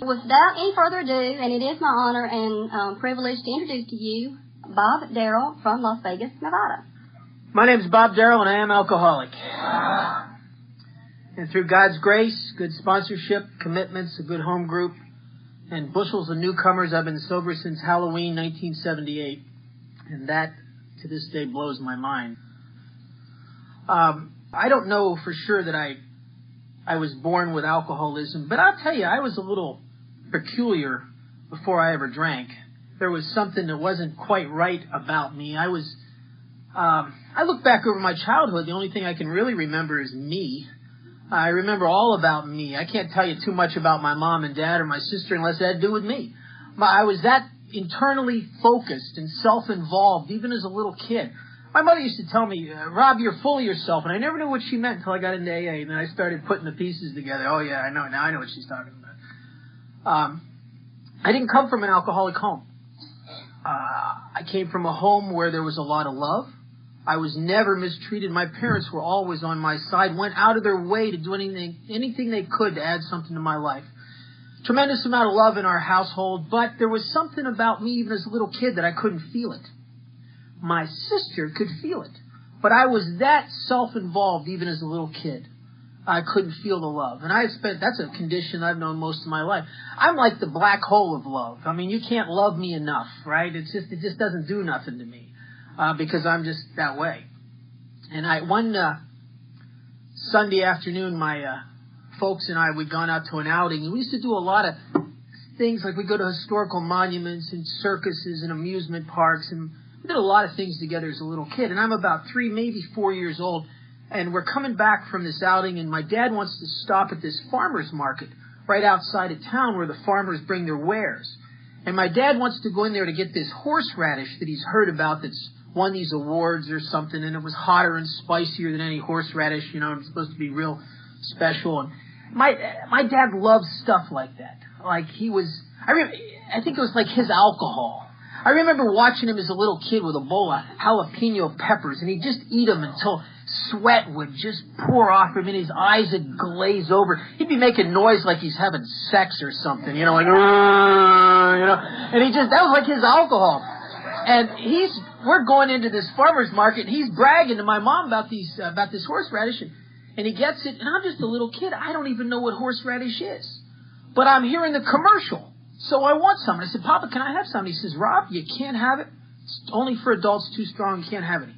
Without any further ado, and it is my honor and privilege to introduce to you Bob Darrell from Las Vegas, Nevada. My name is Bob Darrell, and I am alcoholic. And through God's grace, good sponsorship, commitments, a good home group, and bushels of newcomers, I've been sober since Halloween 1978. And that, to this day, blows my mind. I don't know for sure that I was born with alcoholism, but I'll tell you, I was a little peculiar before I ever drank. There was something that wasn't quite right about me. I look back over my childhood, the only thing I can really remember is me. I remember all about me. I can't tell you too much about my mom and dad or my sister unless it had to do with me. I was that internally focused and self-involved, even as a little kid. My mother used to tell me, Rob, you're full of yourself, and I never knew what she meant until I got into AA, and then I started putting the pieces together. Oh, yeah, I know. Now I know what she's talking about. I didn't come from an alcoholic home. I came from a home where there was a lot of love. I was never mistreated. My parents were always on my side, went out of their way to do anything they could to add something to my life. Tremendous amount of love in our household, but there was something about me even as a little kid that I couldn't feel it. My sister could feel it, but I was that self-involved even as a little kid. I couldn't feel the love. And that's a condition I've known most of my life. I'm like the black hole of love. I mean, you can't love me enough, right? It just doesn't do nothing to me. Because I'm just that way. And one Sunday afternoon, my folks and I, we'd gone out to an outing, and we used to do a lot of things, like we'd go to historical monuments and circuses and amusement parks, and we did a lot of things together as a little kid. And I'm about 3, maybe 4 years old, and we're coming back from this outing, and my dad wants to stop at this farmer's market right outside of town where the farmers bring their wares. And my dad wants to go in there to get this horseradish that he's heard about that's won these awards or something, and it was hotter and spicier than any horseradish, you know, it's supposed to be real special. And my dad loved stuff like that. Like I think it was like his alcohol. I remember watching him as a little kid with a bowl of jalapeno peppers, and he'd just eat them until sweat would just pour off him and his eyes would glaze over. He'd be making noise like he's having sex or something, you know, like, you know, and that was like his alcohol. And we're going into this farmer's market, and he's bragging to my mom about this horseradish, and he gets it, and I'm just a little kid. I don't even know what horseradish is. But I'm hearing the commercial, so I want some. And I said, Papa, can I have some? He says, Rob, you can't have it. It's only for adults, too strong, you can't have any.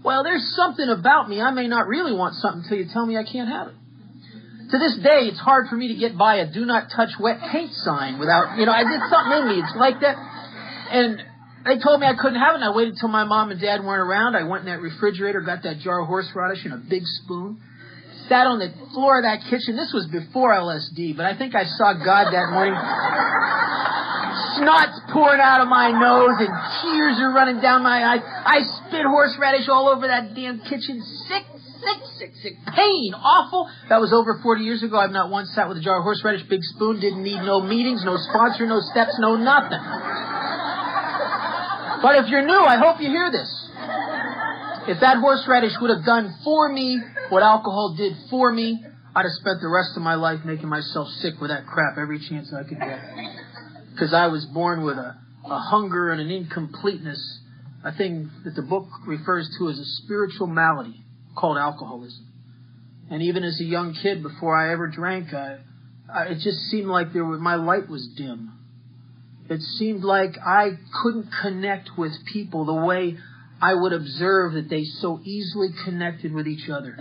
Well, there's something about me. I may not really want something until you tell me I can't have it. To this day, it's hard for me to get by a do not touch wet paint sign without, I did something in me. It's like that. And they told me I couldn't have it, and I waited till my mom and dad weren't around. I went in that refrigerator, got that jar of horseradish and a big spoon, sat on the floor of that kitchen. This was before LSD, but I think I saw God that morning. Snot's pouring out of my nose, and tears are running down my eyes. I spit horseradish all over that damn kitchen. Sick pain, awful. That was over 40 years ago. I've not once sat with a jar of horseradish, big spoon, didn't need no meetings, no sponsor, no steps, no nothing. But if you're new, I hope you hear this. If that horseradish would have done for me what alcohol did for me, I'd have spent the rest of my life making myself sick with that crap every chance I could get. Because I was born with a hunger and an incompleteness, a thing that the book refers to as a spiritual malady called alcoholism. And even as a young kid, before I ever drank, it just seemed like my light was dim. It seemed like I couldn't connect with people the way I would observe that they so easily connected with each other.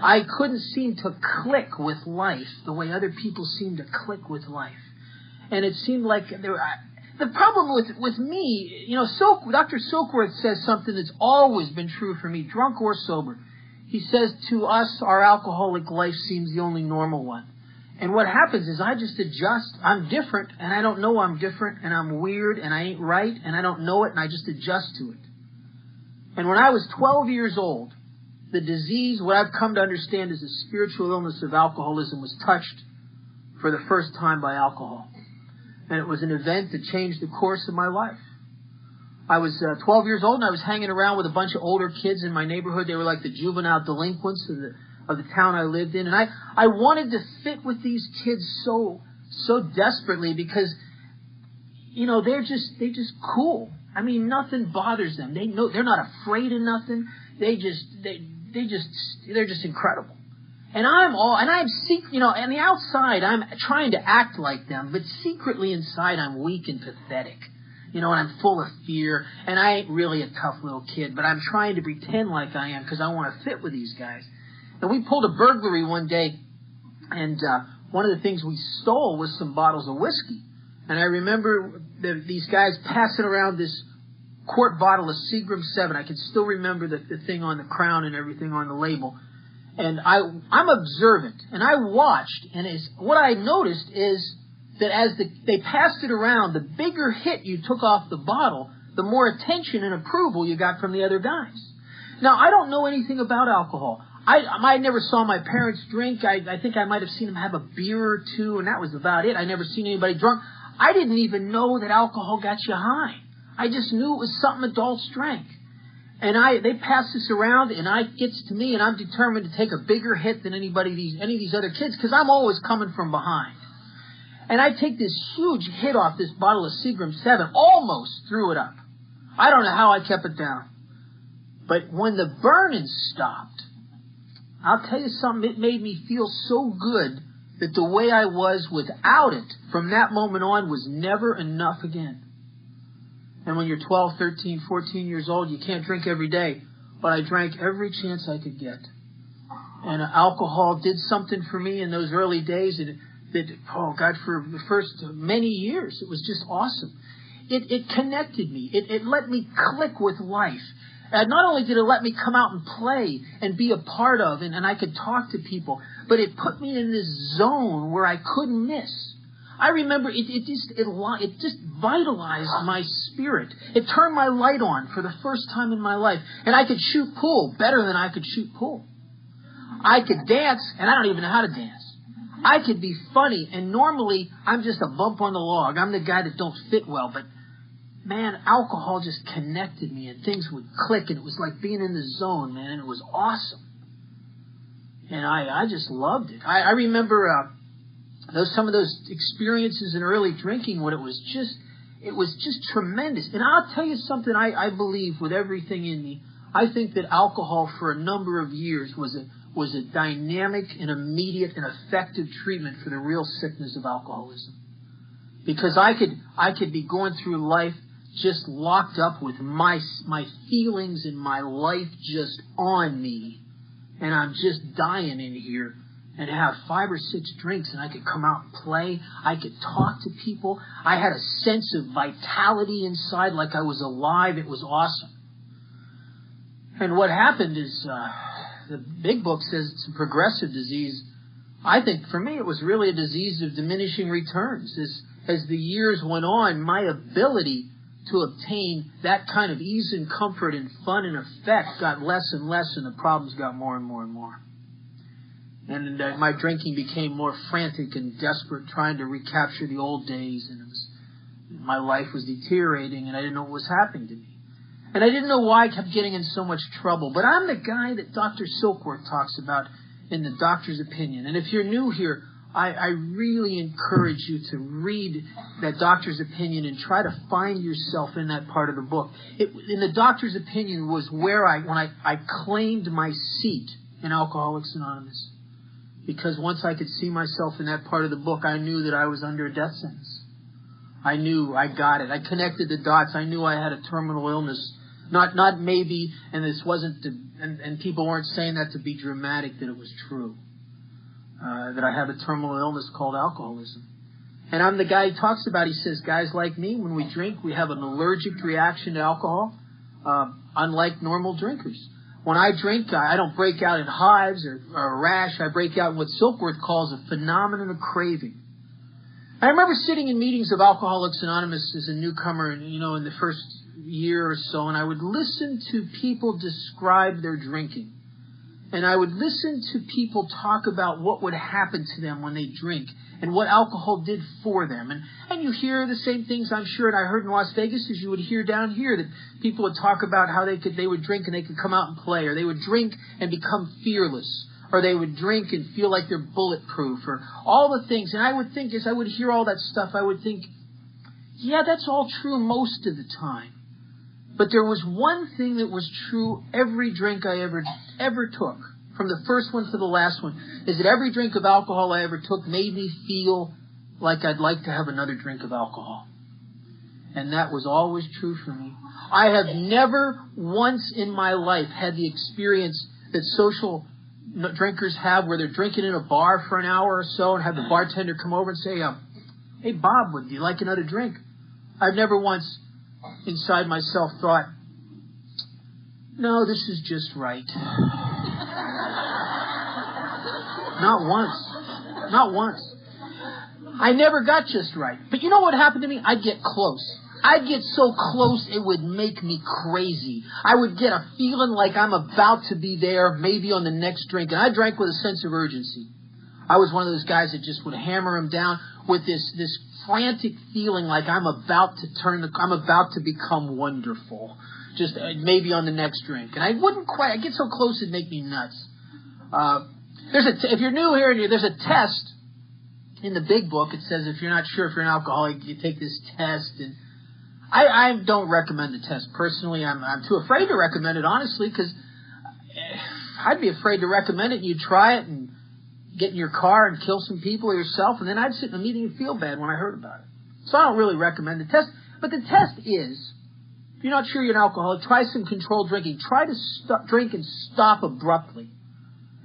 I couldn't seem to click with life the way other people seemed to click with life. And it seemed like the problem with me, Dr. Silkworth says something that's always been true for me, drunk or sober. He says to us, our alcoholic life seems the only normal one. And what happens is I just adjust. I'm different, and I don't know I'm different, and I'm weird, and I ain't right, and I don't know it, and I just adjust to it. And when I was 12 years old, the disease, what I've come to understand is the spiritual illness of alcoholism, was touched for the first time by alcohol. And it was an event that changed the course of my life. I was 12 years old, and I was hanging around with a bunch of older kids in my neighborhood. They were like the juvenile delinquents of the town I lived in. And I wanted to fit with these kids so so desperately because, you know, they're just cool. I mean, nothing bothers them. They know they're not afraid of nothing. They're just incredible. And I'm you know, on the outside, I'm trying to act like them, but secretly inside, I'm weak and pathetic. You know, and I'm full of fear, and I ain't really a tough little kid, but I'm trying to pretend like I am because I want to fit with these guys. And we pulled a burglary one day, and one of the things we stole was some bottles of whiskey. And I remember these guys passing around this quart bottle of Seagram 7. I can still remember the thing on the crown and everything on the label. And I'm observant, and I watched, and what I noticed is that as they passed it around, the bigger hit you took off the bottle, the more attention and approval you got from the other guys. Now, I don't know anything about alcohol. I never saw my parents drink. I think I might have seen them have a beer or two, and that was about it. I never seen anybody drunk. I didn't even know that alcohol got you high. I just knew it was something adults drank. And they pass this around, and it gets to me, and I'm determined to take a bigger hit than any of these other kids, because I'm always coming from behind. And I take this huge hit off this bottle of Seagram 7, almost threw it up. I don't know how I kept it down. But when the burning stopped, I'll tell you something, it made me feel so good that the way I was without it from that moment on was never enough again. And when you're 12, 13, 14 years old, you can't drink every day. But I drank every chance I could get. And alcohol did something for me in those early days for the first many years, it was just awesome. It connected me. It let me click with life. Not only did it let me come out and play and be a part of, and I could talk to people, but it put me in this zone where I couldn't miss. I remember it just vitalized my spirit. It turned my light on for the first time in my life. And I could shoot pool better than I could shoot pool. I could dance, and I don't even know how to dance. I could be funny, and normally I'm just a bump on the log. I'm the guy that don't fit well, but man, alcohol just connected me, and things would click, and it was like being in the zone, man, and it was awesome. And I just loved it. I remember some of those experiences in early drinking when it was just tremendous. And I'll tell you something I believe with everything in me. I think that alcohol for a number of years was a dynamic and immediate and effective treatment for the real sickness of alcoholism. Because I could be going through life just locked up with my feelings and my life just on me, and I'm just dying in here, and have 5 or 6 drinks, and I could come out and play. I could talk to people. I had a sense of vitality inside, like I was alive. It was awesome. And what happened is, the big book says it's a progressive disease. I think for me it was really a disease of diminishing returns. As the years went on, my ability to obtain that kind of ease and comfort and fun and effect got less and less, and the problems got more and more and more. And my drinking became more frantic and desperate, trying to recapture the old days, and my life was deteriorating, and I didn't know what was happening to me. And I didn't know why I kept getting in so much trouble. But I'm the guy that Dr. Silkworth talks about in The Doctor's Opinion. And if you're new here, I really encourage you to read that Doctor's Opinion and try to find yourself in that part of the book. In The Doctor's Opinion was where when I claimed my seat in Alcoholics Anonymous. Because once I could see myself in that part of the book, I knew that I was under a death sentence. I knew I got it. I connected the dots. I knew I had a terminal illness. Not maybe, and this wasn't, and people weren't saying that to be dramatic, that it was true. That I have a terminal illness called alcoholism. And I'm the guy he talks about. He says, guys like me, when we drink, we have an allergic reaction to alcohol, unlike normal drinkers. When I drink, I don't break out in hives or a rash. I break out in what Silkworth calls a phenomenon of craving. I remember sitting in meetings of Alcoholics Anonymous as a newcomer, in the first year or so, and I would listen to people describe their drinking. And I would listen to people talk about what would happen to them when they drink and what alcohol did for them. And you hear the same things, I'm sure, and I heard in Las Vegas as you would hear down here, that people would talk about how they would drink and they could come out and play, or they would drink and become fearless. or they would drink and feel like they're bulletproof, or all the things. And I would think, as I would hear all that stuff, I would think, yeah, that's all true most of the time. But there was one thing that was true every drink I ever took, from the first one to the last one, is that every drink of alcohol I ever took made me feel like I'd like to have another drink of alcohol. And that was always true for me. I have never once in my life had the experience that social drinkers have where they're drinking in a bar for an hour or so and have the bartender come over and say, hey, Bob, would you like another drink? I've never once inside myself thought, no, this is just right. Not once. Not once. I never got just right. But you know what happened to me? I'd get close. I'd get so close it would make me crazy. I would get a feeling like I'm about to be there, maybe on the next drink. And I drank with a sense of urgency. I was one of those guys that just would hammer him down with this frantic feeling like I'm about to become wonderful. Just maybe on the next drink. And I'd get so close it'd make me nuts. If you're new here, there's a test in the big book. It says if you're not sure if you're an alcoholic, you take this test. And I don't recommend the test personally. I'm too afraid to recommend it, honestly, because I'd be afraid to recommend it. You'd try it and get in your car and kill some people or yourself, and then I'd sit in a meeting and feel bad when I heard about it. So I don't really recommend the test. But the test is, if you're not sure you're an alcoholic, try some controlled drinking. Try to drink and stop abruptly.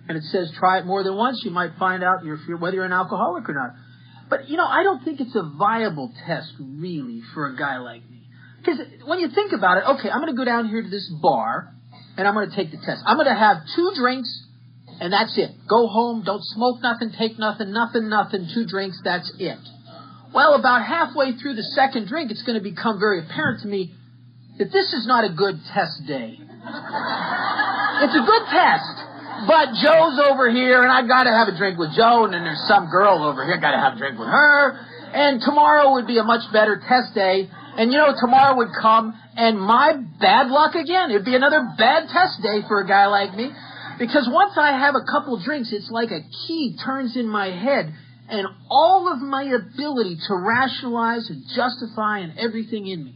And it says try it more than once. You might find out whether you're an alcoholic or not. But, I don't think it's a viable test, really, for a guy like me. Because when you think about it, okay, I'm going to go down here to this bar, and I'm going to take the test. I'm going to have 2 drinks, and that's it. Go home, don't smoke nothing, take nothing, 2 drinks, that's it. Well, about halfway through the second drink, it's going to become very apparent to me that this is not a good test day. It's a good test, but Joe's over here, and I've got to have a drink with Joe, and then there's some girl over here, got to have a drink with her, and tomorrow would be a much better test day, and tomorrow would come, and my bad luck again. It'd be another bad test day for a guy like me. Because once I have a couple drinks, it's like a key turns in my head, and all of my ability to rationalize and justify and everything in me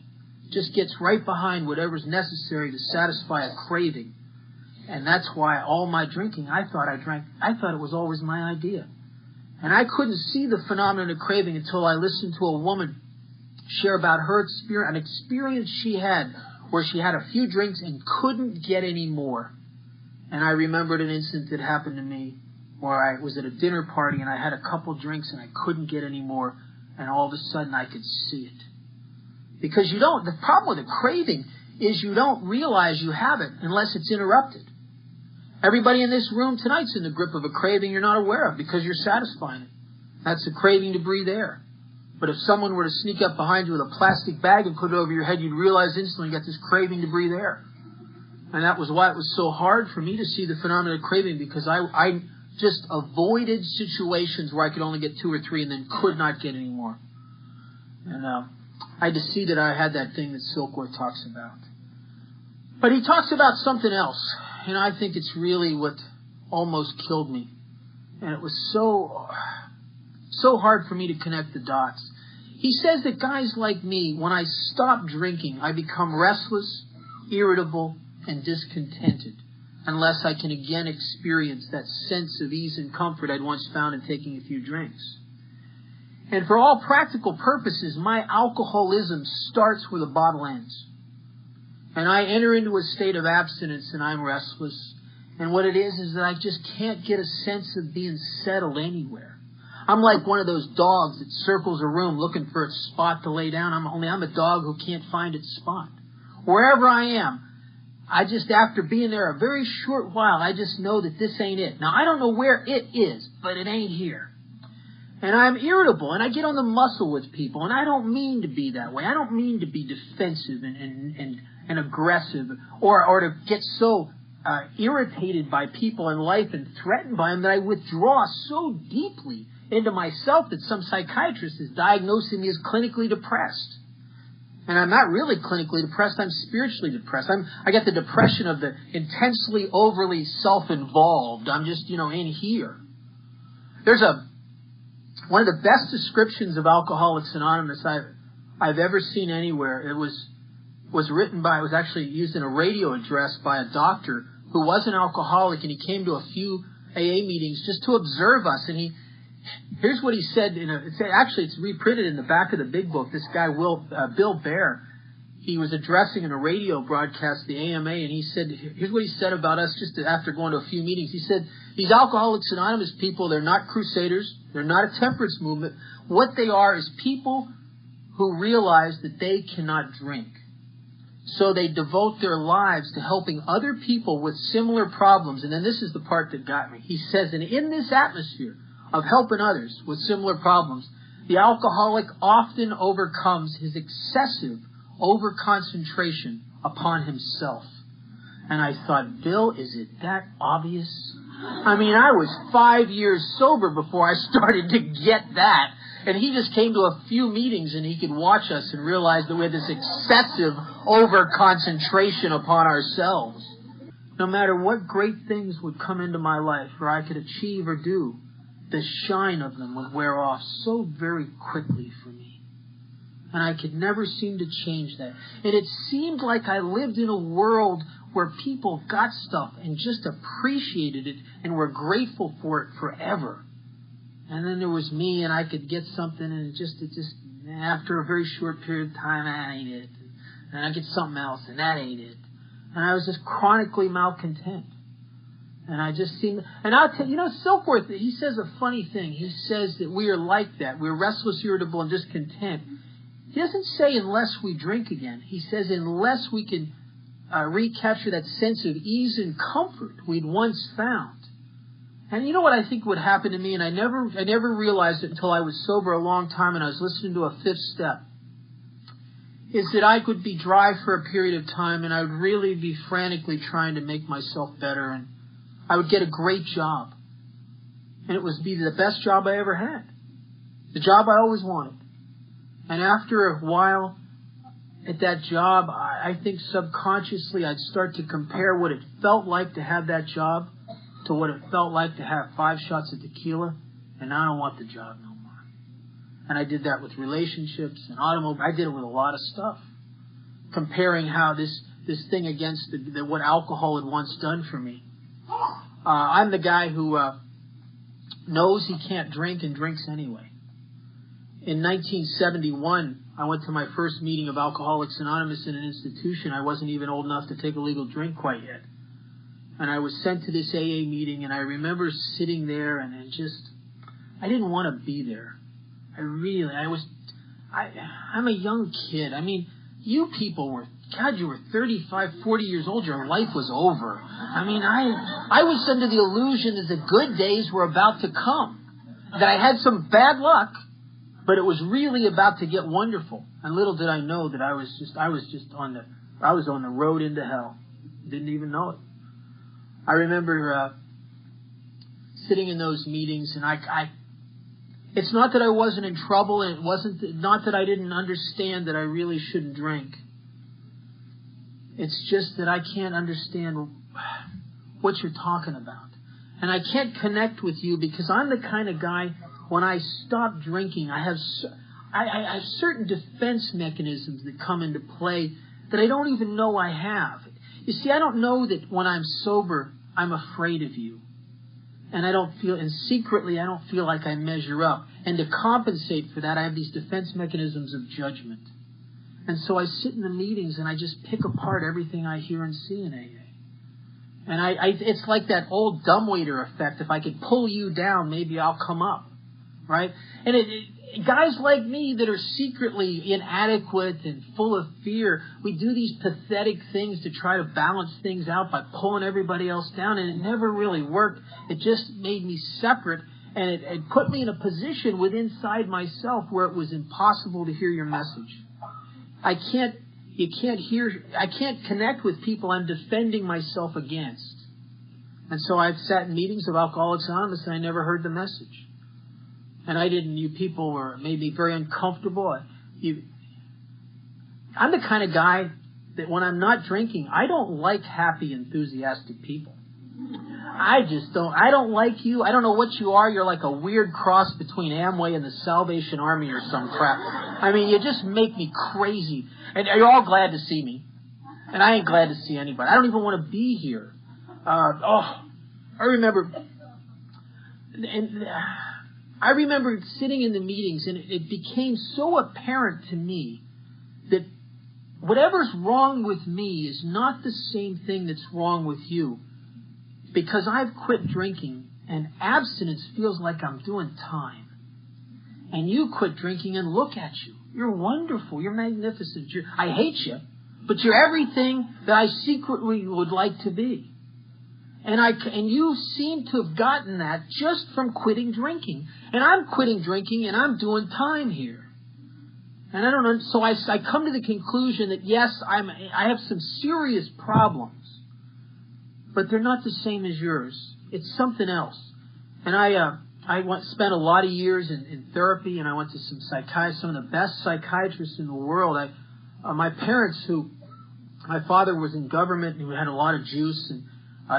just gets right behind whatever's necessary to satisfy a craving. And that's why all my drinking, I thought it was always my idea. And I couldn't see the phenomenon of craving until I listened to a woman share about an experience she had where she had a few drinks and couldn't get any more. And I remembered an incident that happened to me where I was at a dinner party and I had a couple drinks and I couldn't get any more, and all of a sudden I could see it. Because the problem with a craving is you don't realize you have it unless it's interrupted. Everybody in this room tonight's in the grip of a craving you're not aware of because you're satisfying it. That's a craving to breathe air. But if someone were to sneak up behind you with a plastic bag and put it over your head, you'd realize instantly you got this craving to breathe air. And that was why it was so hard for me to see the phenomenon of craving, because I just avoided situations where I could only get 2 or 3 and then could not get any more. And I had to see that I had that thing that Silkworth talks about. But he talks about something else, and I think it's really what almost killed me. And it was so hard for me to connect the dots. He says that guys like me, when I stop drinking, I become restless, irritable, and discontented, unless I can again experience that sense of ease and comfort I'd once found in taking a few drinks. And for all practical purposes, my alcoholism starts where the bottle ends. And I enter into a state of abstinence and I'm restless. And what it is that I just can't get a sense of being settled anywhere. I'm like one of those dogs that circles a room looking for a spot to lay down. I'm a dog who can't find its spot. Wherever I am, after being there a very short while, I just know that this ain't it. Now, I don't know where it is, but it ain't here. And I'm irritable, and I get on the muscle with people, and I don't mean to be that way. I don't mean to be defensive and aggressive, or to get so irritated by people in life and threatened by them that I withdraw so deeply into myself that some psychiatrist is diagnosing me as clinically depressed. And I'm not really clinically depressed. I'm spiritually depressed. I get the depression of the intensely, overly self-involved. I'm just, in here. There's one of the best descriptions of Alcoholics Anonymous I've ever seen anywhere. It was written by, it was actually used in a radio address by a doctor who was an alcoholic, and he came to a few AA meetings just to observe us. And here's what he said. It's reprinted in the back of the big book. This guy, Bill Bear, he was addressing in a radio broadcast, the AMA, and he said, here's what he said about us just after going to a few meetings. He said, these Alcoholics Anonymous people, they're not crusaders. They're not a temperance movement. What they are is people who realize that they cannot drink. So they devote their lives to helping other people with similar problems. And then this is the part that got me. He says, and in this atmosphere of helping others with similar problems, the alcoholic often overcomes his excessive overconcentration upon himself. And I thought, Bill, is it that obvious? I mean, I was 5 years sober before I started to get that. And he just came to a few meetings and he could watch us and realize that we had this excessive over-concentration upon ourselves. No matter what great things would come into my life or I could achieve or do, the shine of them would wear off so very quickly for me. And I could never seem to change that. And it seemed like I lived in a world where people got stuff and just appreciated it and were grateful for it forever. And then there was me, and I could get something, and it just after a very short period of time, that ain't it. And I get something else, and that ain't it. And I was just chronically malcontent. And I just seemed, and I'll tell you, Silkworth, he says a funny thing. He says that we are like that. We're restless, irritable, and discontent. He doesn't say unless we drink again. He says unless we can recapture that sense of ease and comfort we'd once found. And you know what I think would happen to me, and I never realized it until I was sober a long time and I was listening to a fifth step, is that I could be dry for a period of time and I would really be frantically trying to make myself better, and I would get a great job. And it would be the best job I ever had. The job I always wanted. And after a while at that job, I think subconsciously I'd start to compare what it felt like to have that job to what it felt like to have 5 shots of tequila, and I don't want the job no more. And I did that with relationships and automobiles. I did it with a lot of stuff. Comparing how this thing against what alcohol had once done for me. I'm the guy who knows he can't drink and drinks anyway. In 1971, I went to my first meeting of Alcoholics Anonymous in an institution. I wasn't even old enough to take a legal drink quite yet. And I was sent to this AA meeting, and I remember sitting there and I didn't want to be there. I'm a young kid. I mean, you people you were 35, 40 years old. Your life was over. I mean, I was under the illusion that the good days were about to come. That I had some bad luck, but it was really about to get wonderful. And little did I know that I was on the road into hell. Didn't even know it. I remember sitting in those meetings, and it's not that I wasn't in trouble, and it wasn't not that I didn't understand that I really shouldn't drink. It's just that I can't understand what you're talking about. And I can't connect with you because I'm the kind of guy, when I stop drinking, I have certain defense mechanisms that come into play that I don't even know I have. You see, I don't know that when I'm sober, I'm afraid of you. And secretly, I don't feel like I measure up. And to compensate for that, I have these defense mechanisms of judgment. And so I sit in the meetings and I just pick apart everything I hear and see in AA. And it's like that old dumbwaiter effect. If I could pull you down, maybe I'll come up. Right? And guys like me that are secretly inadequate and full of fear, we do these pathetic things to try to balance things out by pulling everybody else down, and it never really worked. It just made me separate, and it put me in a position inside myself where it was impossible to hear your message. I can't connect with people I'm defending myself against. And so I've sat in meetings of Alcoholics Anonymous and I never heard the message. And you people were made me very uncomfortable. I'm the kind of guy that when I'm not drinking, I don't like happy, enthusiastic people. I just don't. I don't like you. I don't know what you are. You're like a weird cross between Amway and the Salvation Army or some crap. I mean, you just make me crazy. And you're all glad to see me. And I ain't glad to see anybody. I don't even want to be here. I remember sitting in the meetings, and it became so apparent to me that whatever's wrong with me is not the same thing that's wrong with you. Because I've quit drinking, and abstinence feels like I'm doing time. And you quit drinking, and look at you. You're wonderful. You're magnificent. I hate you, but you're everything that I secretly would like to be. And you seem to have gotten that just from quitting drinking. And I'm quitting drinking, and I'm doing time here. And I don't know. So I come to the conclusion that yes, I have some serious problems, but they're not the same as yours. It's something else. And I spent a lot of years in therapy, and I went to some psychiatrists, some of the best psychiatrists in the world. My parents, my father was in government, and he had a lot of juice, and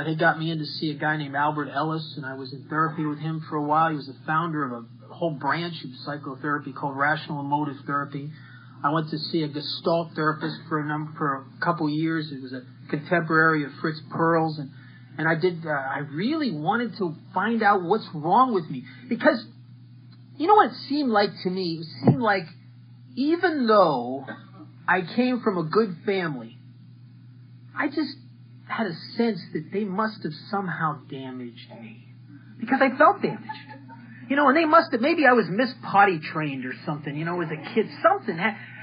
they got me in to see a guy named Albert Ellis, and I was in therapy with him for a while. He was the founder of a whole branch of psychotherapy called rational emotive therapy. I went to see a Gestalt therapist for a couple years. It was a contemporary of Fritz Perls, and I really wanted to find out what's wrong with me. Because, you know what it seemed like to me? It seemed like even though I came from a good family, I just had a sense that they must have somehow damaged me. Because I felt damaged. And they must have, maybe I was potty trained or something, as a kid, something.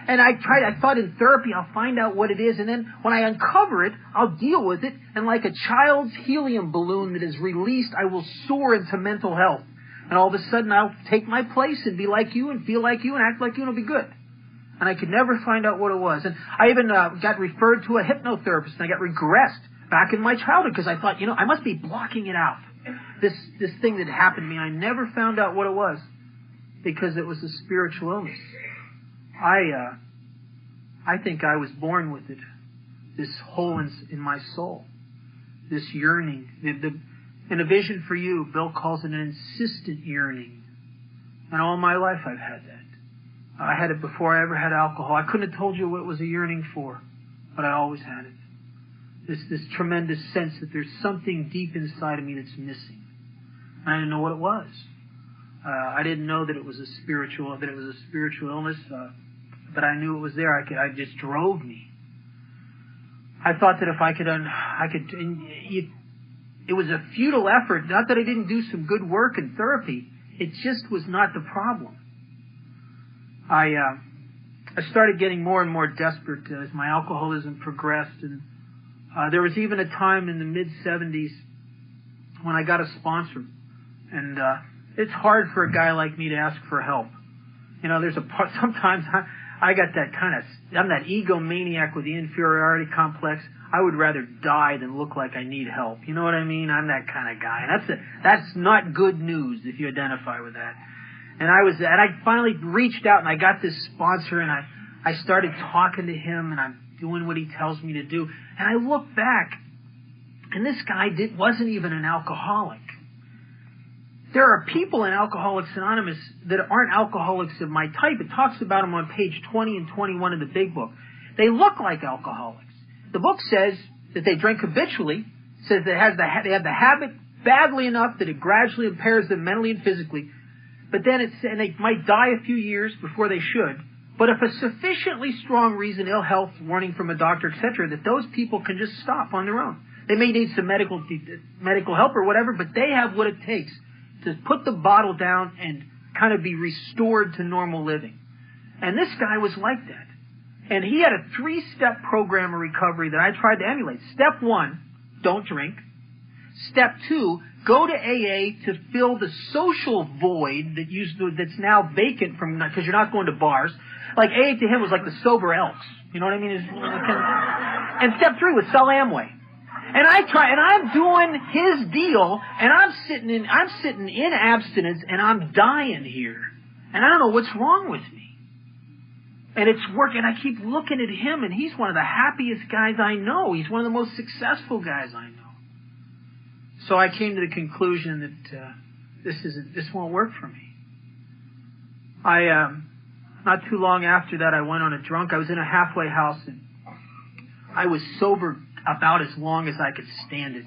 And I thought in therapy, I'll find out what it is, and then when I uncover it, I'll deal with it, and like a child's helium balloon that is released, I will soar into mental health. And all of a sudden, I'll take my place and be like you and feel like you and act like you, and it'll be good. And I could never find out what it was. And I even got referred to a hypnotherapist, and I got regressed back in my childhood because I thought, I must be blocking it out. This thing that happened to me, I never found out what it was because it was a spiritual illness. I think I was born with it, this hole in my soul, this yearning. In A Vision for You, Bill calls it an insistent yearning. And all my life I've had that. I had it before I ever had alcohol. I couldn't have told you what it was a yearning for, but I always had it. This tremendous sense that there's something deep inside of me that's missing. And I didn't know what it was. I didn't know that it was a spiritual illness, but I knew it was there. It just drove me. I thought that if I could. It was a futile effort. Not that I didn't do some good work in therapy. It just was not the problem. I started getting more and more desperate as my alcoholism progressed, and there was even a time in the mid-'70s when I got a sponsor, and it's hard for a guy like me to ask for help. There's sometimes I got that I'm that egomaniac with the inferiority complex. I would rather die than look like I need help. You know what I mean? I'm that kind of guy. And that's not good news if you identify with that. And I finally reached out and I got this sponsor and I started talking to him and I'm doing what he tells me to do. And I look back and this guy wasn't even an alcoholic. There are people in Alcoholics Anonymous that aren't alcoholics of my type. It talks about them on page 20 and 21 of the big book. They look like alcoholics. The book says that they drink habitually, says they have the habit badly enough that it gradually impairs them mentally and physically, but then and they might die a few years before they should. But if a sufficiently strong reason, ill health, warning from a doctor, etc., that those people can just stop on their own. They may need some medical help or whatever, but they have what it takes to put the bottle down and kind of be restored to normal living. And this guy was like that. And he had a 3-step program of recovery that I tried to emulate. Step 1, don't drink. Step 2, go to AA to fill the social void that's now vacant because you're not going to bars. Like AA to him was like the sober Elks. You know what I mean? And step 3 was sell Amway. And I'm doing his deal, and I'm sitting in abstinence, and I'm dying here. And I don't know what's wrong with me. And it's working. I keep looking at him, and he's one of the happiest guys I know. He's one of the most successful guys I know. So I came to the conclusion that this won't work for me. Not too long after that, I went on a drunk. I was in a halfway house, and I was sober about as long as I could stand it.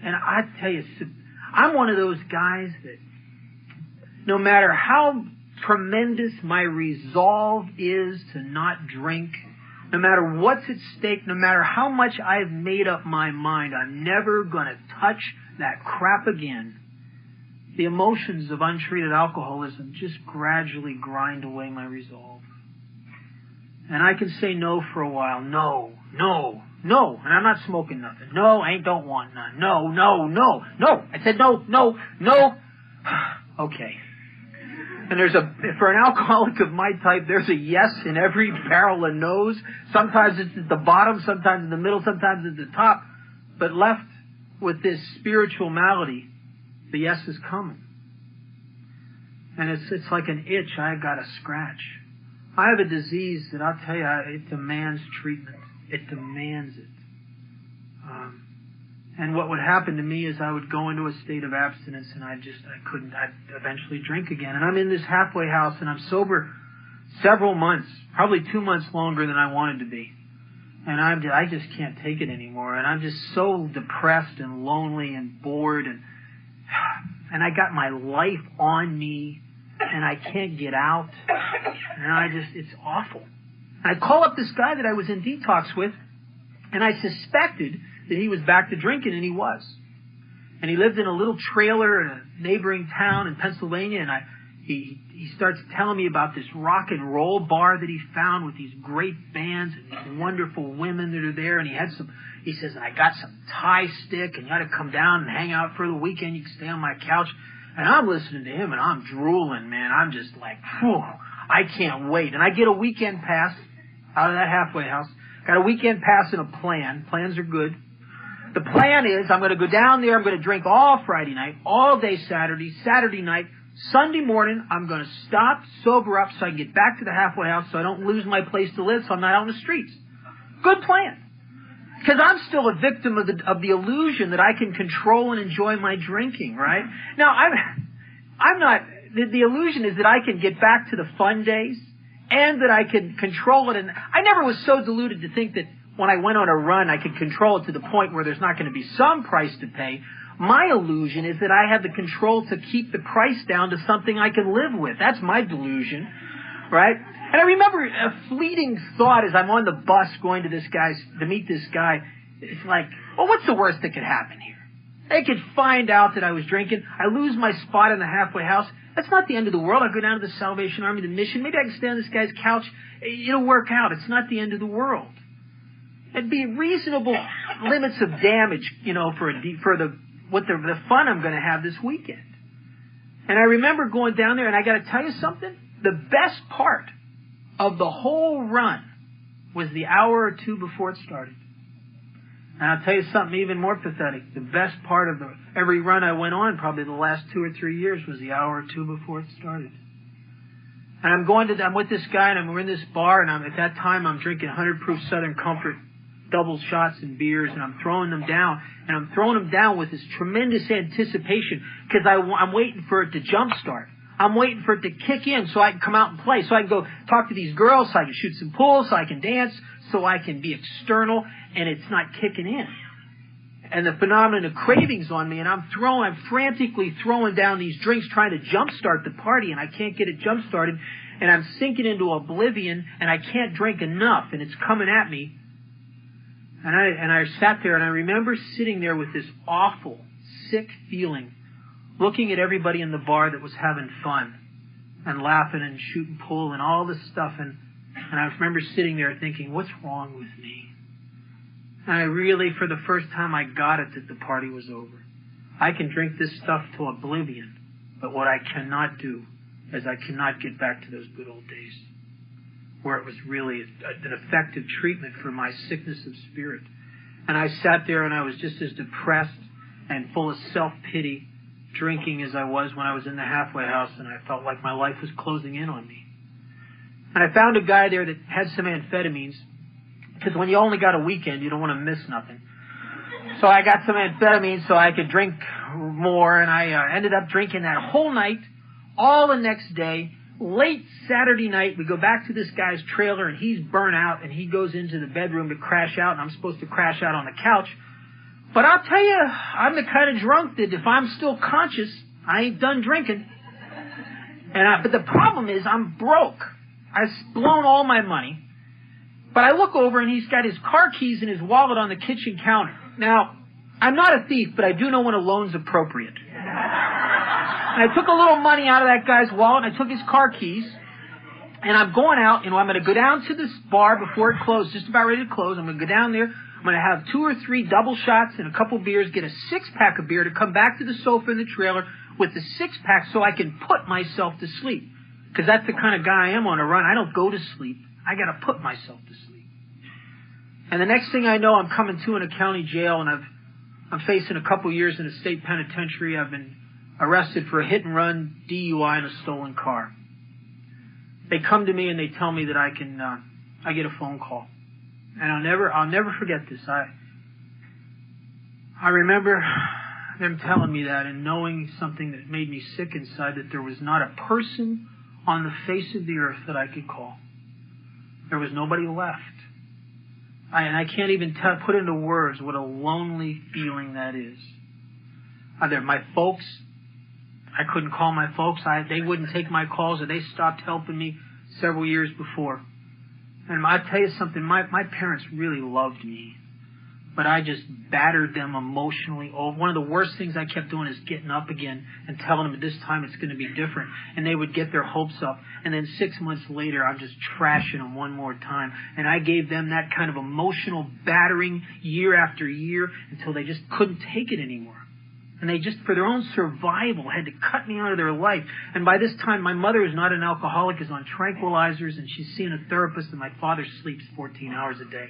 And I tell you, I'm one of those guys that no matter how tremendous my resolve is to not drink, no matter what's at stake, no matter how much I've made up my mind, I'm never going to touch that crap again. The emotions of untreated alcoholism just gradually grind away my resolve. And I can say no for a while. No. And I'm not smoking nothing. No, I don't want none. No. I said no. Okay. And for an alcoholic of my type, there's a yes in every barrel of no's. Sometimes it's at the bottom, sometimes in the middle, sometimes at the top. But left with this spiritual malady, the yes is coming. And it's like an itch I got to scratch. I have a disease that I'll tell you, it demands treatment. It demands it. And what would happen to me is I would go into a state of abstinence, and I'd eventually drink again. And I'm in this halfway house, and I'm sober several months, probably 2 months longer than I wanted to be. And I just can't take it anymore. And I'm just so depressed and lonely and bored, and I got my life on me, and I can't get out. And it's awful. And I call up this guy that I was in detox with, and I suspected that he was back to drinking, and he was. And he lived in a little trailer in a neighboring town in Pennsylvania, and he starts telling me about this rock and roll bar that he found with these great bands and these wonderful women that are there, and he says, I got some Thai stick, and you ought to come down and hang out for the weekend. You can stay on my couch. And I'm listening to him, and I'm drooling, man. I'm just like, whew, I can't wait. And I get a weekend pass out of that halfway house. Got a weekend pass and a plan. Plans are good. The plan is I'm going to go down there. I'm going to drink all Friday night, all day Saturday night. Sunday morning, I'm going to stop, sober up so I can get back to the halfway house so I don't lose my place to live, so I'm not out on the streets. Good plan. Because I'm still a victim of the illusion that I can control and enjoy my drinking, right? Now, I'm not, the illusion is that I can get back to the fun days and that I can control it. And I never was so deluded to think that when I went on a run, I could control it to the point where there's not going to be some price to pay. My illusion is that I have the control to keep the price down to something I can live with. That's my delusion, right? And I remember a fleeting thought as I'm on the bus going to meet this guy. It's like, well, what's the worst that could happen here? They could find out that I was drinking. I lose my spot in the halfway house. That's not the end of the world. I'll go down to the Salvation Army, the mission. Maybe I can stay on this guy's couch. It'll work out. It's not the end of the world. It'd be reasonable limits of damage, for the fun I'm going to have this weekend. And I remember going down there, and I got to tell you something. The best part of the whole run was the hour or two before it started. And I'll tell you something even more pathetic. The best part of every run I went on, probably the last 2 or 3 years, was the hour or two before it started. And I'm with this guy, and we're in this bar, and at that time I'm drinking 100 proof Southern Comfort double shots and beers, and I'm throwing them down. And I'm throwing them down with this tremendous anticipation because I'm waiting for it to jumpstart. I'm waiting for it to kick in so I can come out and play, so I can go talk to these girls, so I can shoot some pool, so I can dance, so I can be external, and it's not kicking in. And the phenomenon of cravings on me, and I'm frantically throwing down these drinks trying to jumpstart the party, and I can't get it jumpstarted, and I'm sinking into oblivion, and I can't drink enough, and it's coming at me. And I sat there, and I remember sitting there with this awful, sick feeling, looking at everybody in the bar that was having fun and laughing and shooting pool and all this stuff. And I remember sitting there thinking, what's wrong with me? And I really, for the first time, I got it that the party was over. I can drink this stuff to oblivion, but what I cannot do is I cannot get back to those good old days where it was really an effective treatment for my sickness of spirit. And I sat there and I was just as depressed and full of self-pity drinking as I was when I was in the halfway house, and I felt like my life was closing in on me. And I found a guy there that had some amphetamines, because when you only got a weekend, you don't want to miss nothing. So I got some amphetamines so I could drink more, and I ended up drinking that whole night, all the next day. Late Saturday night, we go back to this guy's trailer, and he's burnt out, and he goes into the bedroom to crash out, and I'm supposed to crash out on the couch. But I'll tell you, I'm the kind of drunk that if I'm still conscious, I ain't done drinking. But the problem is I'm broke. I've blown all my money. But I look over, and he's got his car keys and his wallet on the kitchen counter. Now, I'm not a thief, but I do know when a loan's appropriate. And I took a little money out of that guy's wallet, and I took his car keys, and I'm going out, I'm going to go down to this bar before it closed, just about ready to close. I'm going to go down there. I'm going to have 2 or 3 double shots and a couple beers, get a 6-pack of beer to come back to the sofa in the trailer with the 6-pack so I can put myself to sleep. Because that's the kind of guy I am on a run. I don't go to sleep. I got to put myself to sleep. And the next thing I know, I'm coming to in a county jail, and I'm facing a couple years in a state penitentiary. I've been arrested for a hit-and-run, DUI, and a stolen car. They come to me and they tell me that I get a phone call. And I'll never forget this. I remember them telling me that and knowing something that made me sick inside, that there was not a person on the face of the earth that I could call. There was nobody left. And I can't even put into words what a lonely feeling that is. Either my folks, I couldn't call my folks. They wouldn't take my calls, or they stopped helping me several years before. And I'll tell you something, my parents really loved me, but I just battered them emotionally. One of the worst things I kept doing is getting up again and telling them this time it's going to be different. And they would get their hopes up. And then 6 months later, I'm just trashing them one more time. And I gave them that kind of emotional battering year after year until they just couldn't take it anymore. And they just, for their own survival, had to cut me out of their life. And by this time, my mother is not an alcoholic, is on tranquilizers, and she's seeing a therapist, and my father sleeps 14 hours a day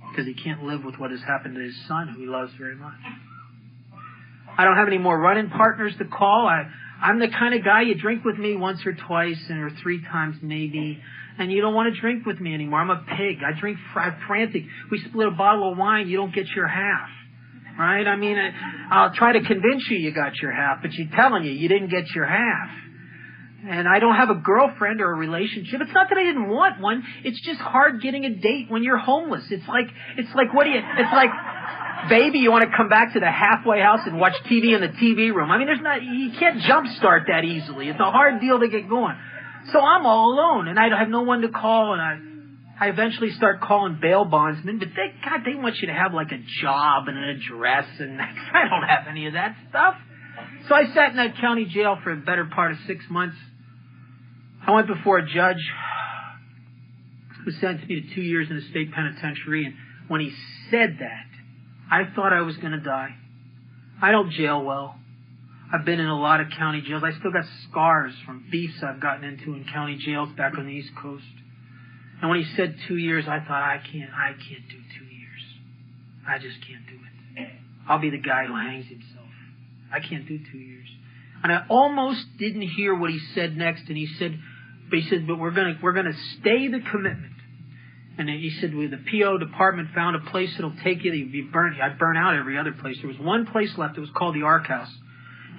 because he can't live with what has happened to his son, who he loves very much. I don't have any more running partners to call. I'm the kind of guy, you drink with me once or twice or 3 times maybe, and you don't want to drink with me anymore. I'm a pig. I'm frantic. We split a bottle of wine, you don't get your half. Right? I mean, I'll try to convince you got your half, but you're telling you didn't get your half. And I don't have a girlfriend or a relationship. It's not that I didn't want one. It's just hard getting a date when you're homeless. It's like, baby, you want to come back to the halfway house and watch TV in the TV room. I mean, you can't jumpstart that easily. It's a hard deal to get going. So I'm all alone, and I have no one to call, and I eventually start calling bail bondsmen, but they want you to have like a job and an address, and I don't have any of that stuff. So I sat in that county jail for the better part of 6 months. I went before a judge who sentenced me to 2 years in a state penitentiary, and when he said that, I thought I was going to die. I don't jail well. I've been in a lot of county jails. I still got scars from beefs I've gotten into in county jails back on the East Coast. And when he said 2 years, I thought, I can't do 2 years. I just can't do it. I'll be the guy who hangs himself. I can't do 2 years. And I almost didn't hear what he said next. And he said, but we're gonna stay the commitment. And he said, well, the PO department found a place that'll take you. You'd be burnt. I'd burn out every other place. There was one place left. It was called the Ark House.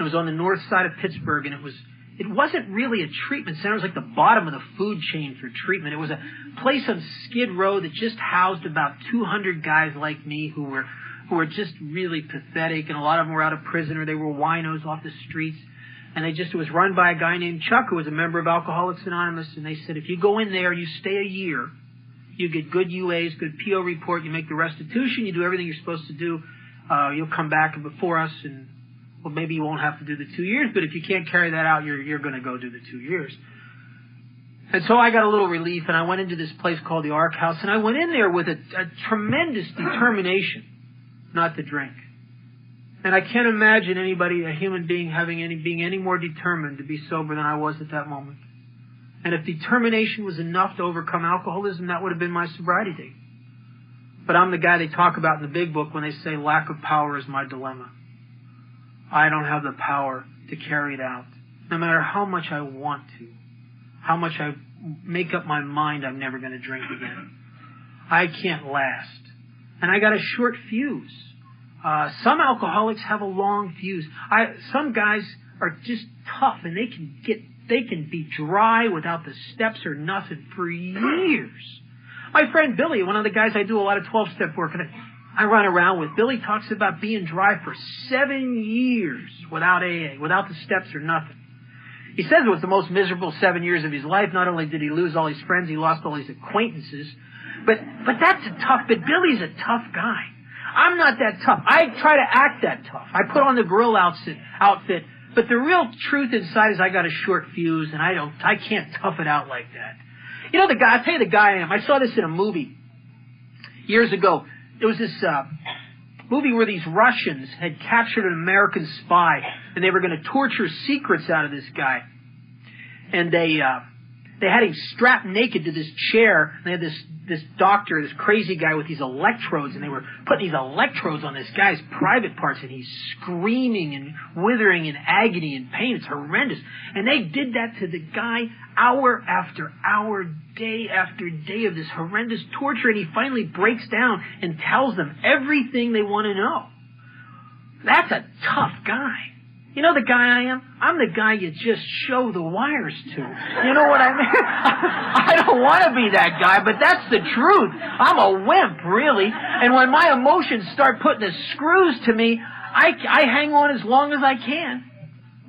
It was on the north side of Pittsburgh, and it wasn't really a treatment center. It was like the bottom of the food chain for treatment. It was a place on Skid Row that just housed about 200 guys like me who were just really pathetic, and a lot of them were out of prison or they were winos off the streets. And it was run by a guy named Chuck, who was a member of Alcoholics Anonymous. And they said, if you go in there, you stay a year, you get good UAs, good PO report, you make the restitution, you do everything you're supposed to do, you'll come back before us, and well, maybe you won't have to do the 2 years, but if you can't carry that out, you're going to go do the 2 years. And so I got a little relief, and I went into this place called the Ark House, and I went in there with a tremendous determination not to drink. And I can't imagine anybody, a human being, being any more determined to be sober than I was at that moment. And if determination was enough to overcome alcoholism, that would have been my sobriety date. But I'm the guy they talk about in the big book when they say lack of power is my dilemma. I don't have the power to carry it out, no matter how much I want to, how much I make up my mind I'm never going to drink again. I can't last. And I got a short fuse. Some alcoholics have a long fuse. Some guys are just tough, and they can be dry without the steps or nothing for years. My friend Billy, one of the guys I do a lot of 12-step work, and I run around with, Billy talks about being dry for 7 years without AA, without the steps or nothing. He says it was the most miserable 7 years of his life. Not only did he lose all his friends, he lost all his acquaintances. But Billy's a tough guy. I'm not that tough. I try to act that tough. I put on the grill outfit, but the real truth inside is I got a short fuse, and I can't tough it out like that. You know, I'll tell you the guy I am. I saw this in a movie years ago. There was this movie where these Russians had captured an American spy, and they were going to torture secrets out of this guy. And they had him strapped naked to this chair, and they had this doctor, this crazy guy with these electrodes, and they were putting these electrodes on this guy's private parts, and he's screaming and withering in agony and pain. It's horrendous. And they did that to the guy hour after hour, day after day of this horrendous torture, and he finally breaks down and tells them everything they want to know. That's a tough guy. You know the guy I am? I'm the guy you just show the wires to. You know what I mean? I don't want to be that guy, but that's the truth. I'm a wimp, really. And when my emotions start putting the screws to me, I hang on as long as I can.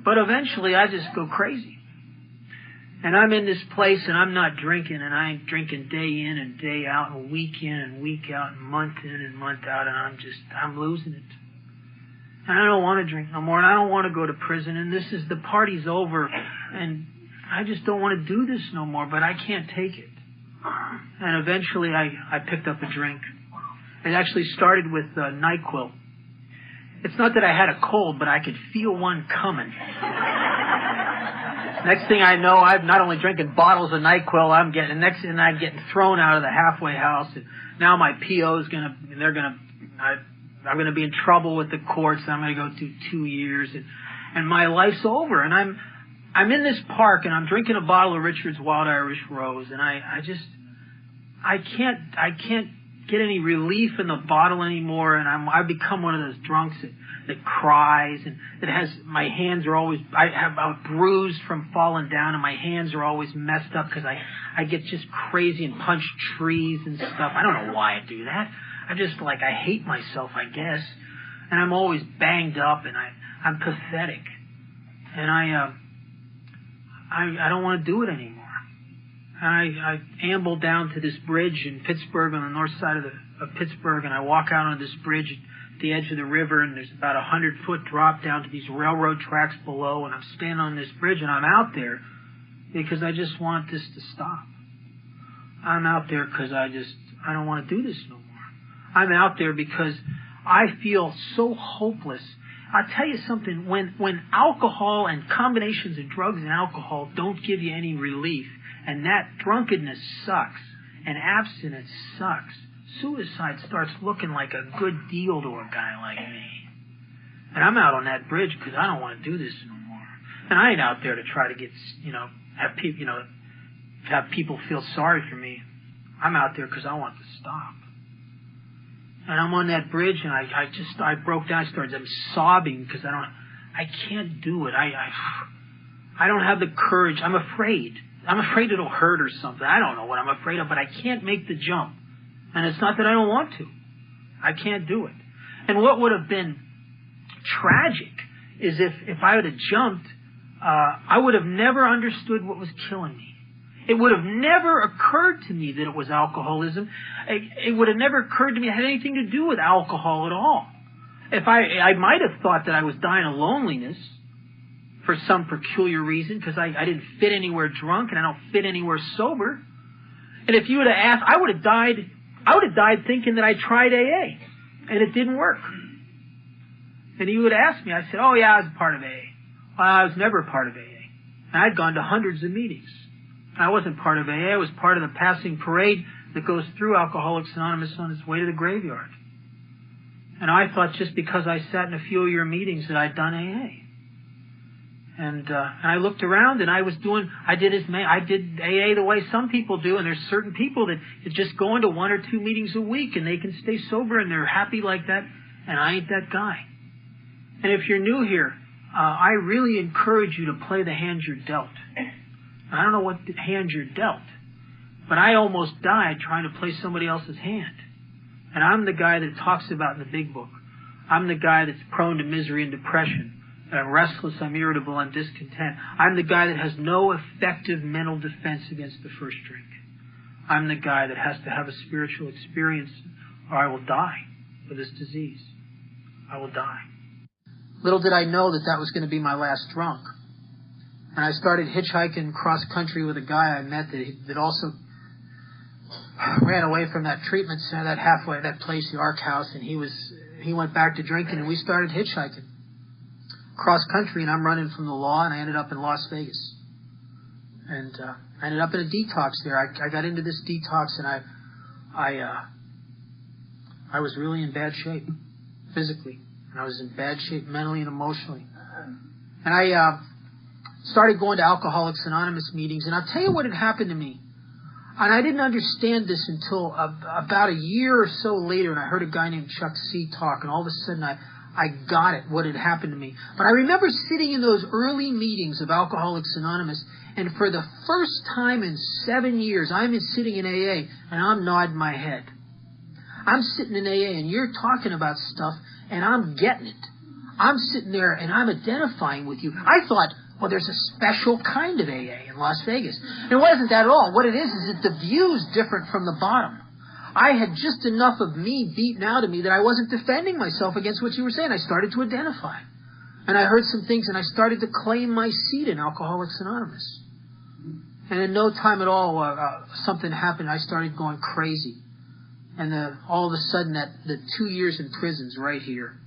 But eventually I just go crazy. And I'm in this place and I'm not drinking, and I ain't drinking day in and day out and week in and week out and month in and month out, and I'm losing it. And I don't want to drink no more, and I don't want to go to prison, and the party's over, and I just don't want to do this no more, but I can't take it. And eventually I picked up a drink. It actually started with NyQuil. It's not that I had a cold, but I could feel one coming. Next thing I know, I'm not only drinking bottles of NyQuil, I'm getting thrown out of the halfway house, and now my PO is I'm going to be in trouble with the courts. I'm going to go through 2 years, and my life's over. And I'm in this park, and I'm drinking a bottle of Richard's Wild Irish Rose, and I can't get any relief in the bottle anymore. And I've become one of those drunks that cries, and that has my hands are always I'm bruised from falling down, and my hands are always messed up because I get just crazy and punch trees and stuff. I don't know why I do that. I hate myself, I guess. And I'm always banged up, and I'm pathetic. And I don't want to do it anymore. I amble down to this bridge in Pittsburgh, on the north side of Pittsburgh, and I walk out on this bridge at the edge of the river, and there's about 100-foot drop down to these railroad tracks below, and I'm standing on this bridge, and I'm out there because I just want this to stop. I'm out there because I don't want to do this no more. I'm out there because I feel so hopeless. I'll tell you something, when alcohol and combinations of drugs and alcohol don't give you any relief, and that drunkenness sucks, and abstinence sucks, suicide starts looking like a good deal to a guy like me. And I'm out on that bridge because I don't want to do this no more. And I ain't out there to try to get, have people feel sorry for me. I'm out there because I want to stop. And I'm on that bridge, and I broke down. I'm sobbing because I can't do it. I don't have the courage. I'm afraid. I'm afraid it'll hurt or something. I don't know what I'm afraid of, but I can't make the jump. And it's not that I don't want to. I can't do it. And what would have been tragic is if I would have jumped, I would have never understood what was killing me. It would have never occurred to me that it was alcoholism. It would have never occurred to me it had anything to do with alcohol at all. If I might have thought that I was dying of loneliness for some peculiar reason, because I didn't fit anywhere drunk and I don't fit anywhere sober. And if you would have asked, I would have died thinking that I tried AA and it didn't work. And you would ask me, I said, oh yeah, I was a part of AA. Well, I was never a part of AA. And I'd gone to hundreds of meetings. I wasn't part of AA. I was part of the passing parade that goes through Alcoholics Anonymous on its way to the graveyard. And I thought just because I sat in a few of your meetings that I'd done AA. And I looked around, and I did AA the way some people do, and there's certain people that just go into 1 or 2 meetings a week, and they can stay sober, and they're happy like that, and I ain't that guy. And if you're new here, I really encourage you to play the hand you're dealt. I don't know what hand you're dealt, but I almost died trying to play somebody else's hand. And I'm the guy that talks about in the big book. I'm the guy that's prone to misery and depression. I'm restless, I'm irritable, I'm discontent. I'm the guy that has no effective mental defense against the first drink. I'm the guy that has to have a spiritual experience or I will die with this disease. I will die. Little did I know that that was going to be my last drunk. And I started hitchhiking cross country with a guy I met that also ran away from that treatment center, that place, the Ark House, and he went back to drinking, and we started hitchhiking cross country, and I'm running from the law, and I ended up in Las Vegas. And I ended up in a detox there. I got into this detox, and I was really in bad shape physically, and I was in bad shape mentally and emotionally. And I started going to Alcoholics Anonymous meetings, and I'll tell you what had happened to me. And I didn't understand this until about a year or so later, and I heard a guy named Chuck C. talk, and all of a sudden I got it, what had happened to me. But I remember sitting in those early meetings of Alcoholics Anonymous, and for the first time in 7 years, I'm sitting in AA, and I'm nodding my head. I'm sitting in AA, and you're talking about stuff, and I'm getting it. I'm sitting there, and I'm identifying with you. I thought, well, there's a special kind of AA in Las Vegas. And it wasn't that at all. What it is that the view's different from the bottom. I had just enough of me beaten out of me that I wasn't defending myself against what you were saying. I started to identify. And I heard some things, and I started to claim my seat in Alcoholics Anonymous. And in no time at all, something happened. I started going crazy. And all of a sudden, the 2 years in prison's right here.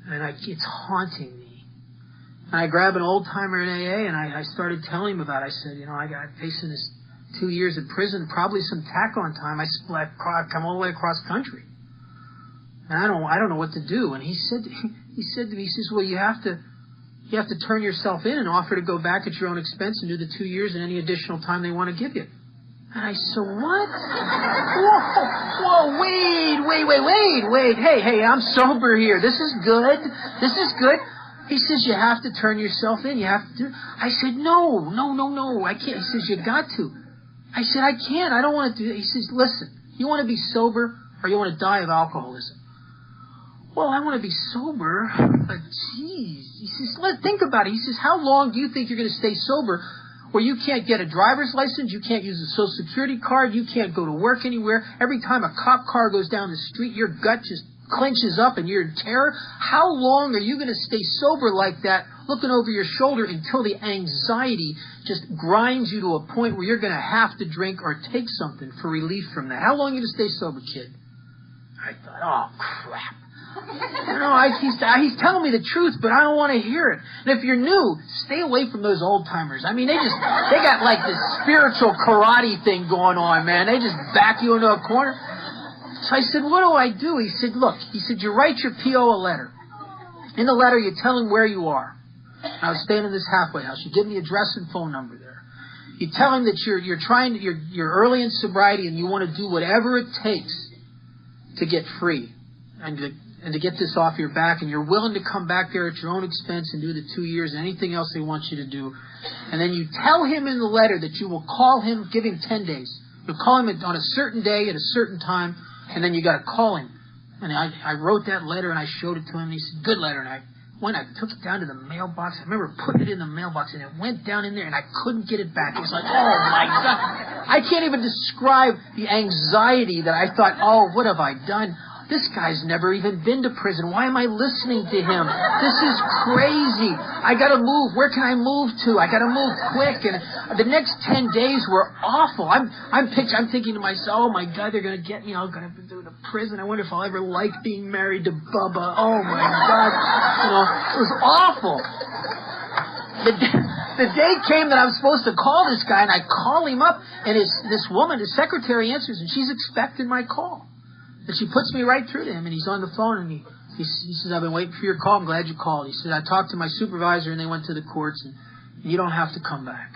And it's haunting me. And I grabbed an old-timer in AA, and I started telling him about it. I said, I got facing this 2 years in prison, probably some tack-on time. I come all the way across country. And I don't know what to do. And he said to me, he says, well, you have to turn yourself in and offer to go back at your own expense and do the 2 years and any additional time they want to give you. And I said, what? Whoa, wait. Hey, I'm sober here. This is good. He says, you have to turn yourself in. You have to do it. I said, no, I can't. He says, you got to. I said, I can't. I don't want to do it. He says, listen, you want to be sober or you want to die of alcoholism? Well, I want to be sober, but geez. He says, think about it. He says, how long do you think you're going to stay sober where you can't get a driver's license, you can't use a Social Security card, you can't go to work anywhere? Every time a cop car goes down the street, your gut just clenches up and you're in terror. How long are you going to stay sober like that, looking over your shoulder until the anxiety just grinds you to a point where you're going to have to drink or take something for relief from that? How long are you going to stay sober, kid? I thought, oh, crap. He's telling me the truth, but I don't want to hear it. And if you're new, stay away from those old timers. I mean, they got like this spiritual karate thing going on, man. They just back you into a corner. So I said, what do I do? He said, look, you write your PO a letter. In the letter, you tell him where you are. I was staying in this halfway house. You give him the address and phone number there. You tell him that you're early in sobriety and you want to do whatever it takes to get free and to get this off your back, and you're willing to come back there at your own expense and do the 2 years and anything else they want you to do. And then you tell him in the letter that you will call him, give him 10 days. You'll call him on a certain day at a certain time, and then you got to call him. And I wrote that letter, and I showed it to him, and he said, good letter. And I took it down to the mailbox. I remember putting it in the mailbox, and it went down in there, and I couldn't get it back. It was like, oh, my God. I can't even describe the anxiety that I thought, oh, what have I done? This guy's never even been to prison. Why am I listening to him? This is crazy. I got to move. Where can I move to? I got to move quick. And the next 10 days were awful. I'm thinking to myself, oh my God, they're going to get me. I'm going to have to go to prison. I wonder if I'll ever like being married to Bubba. Oh my God. It was awful. The day came that I was supposed to call this guy, and I call him up, and this woman, his secretary, answers, and she's expecting my call. And she puts me right through to him, and he's on the phone, and he He says, I've been waiting for your call. I'm glad you called. He said, I talked to my supervisor and they went to the courts and you don't have to come back.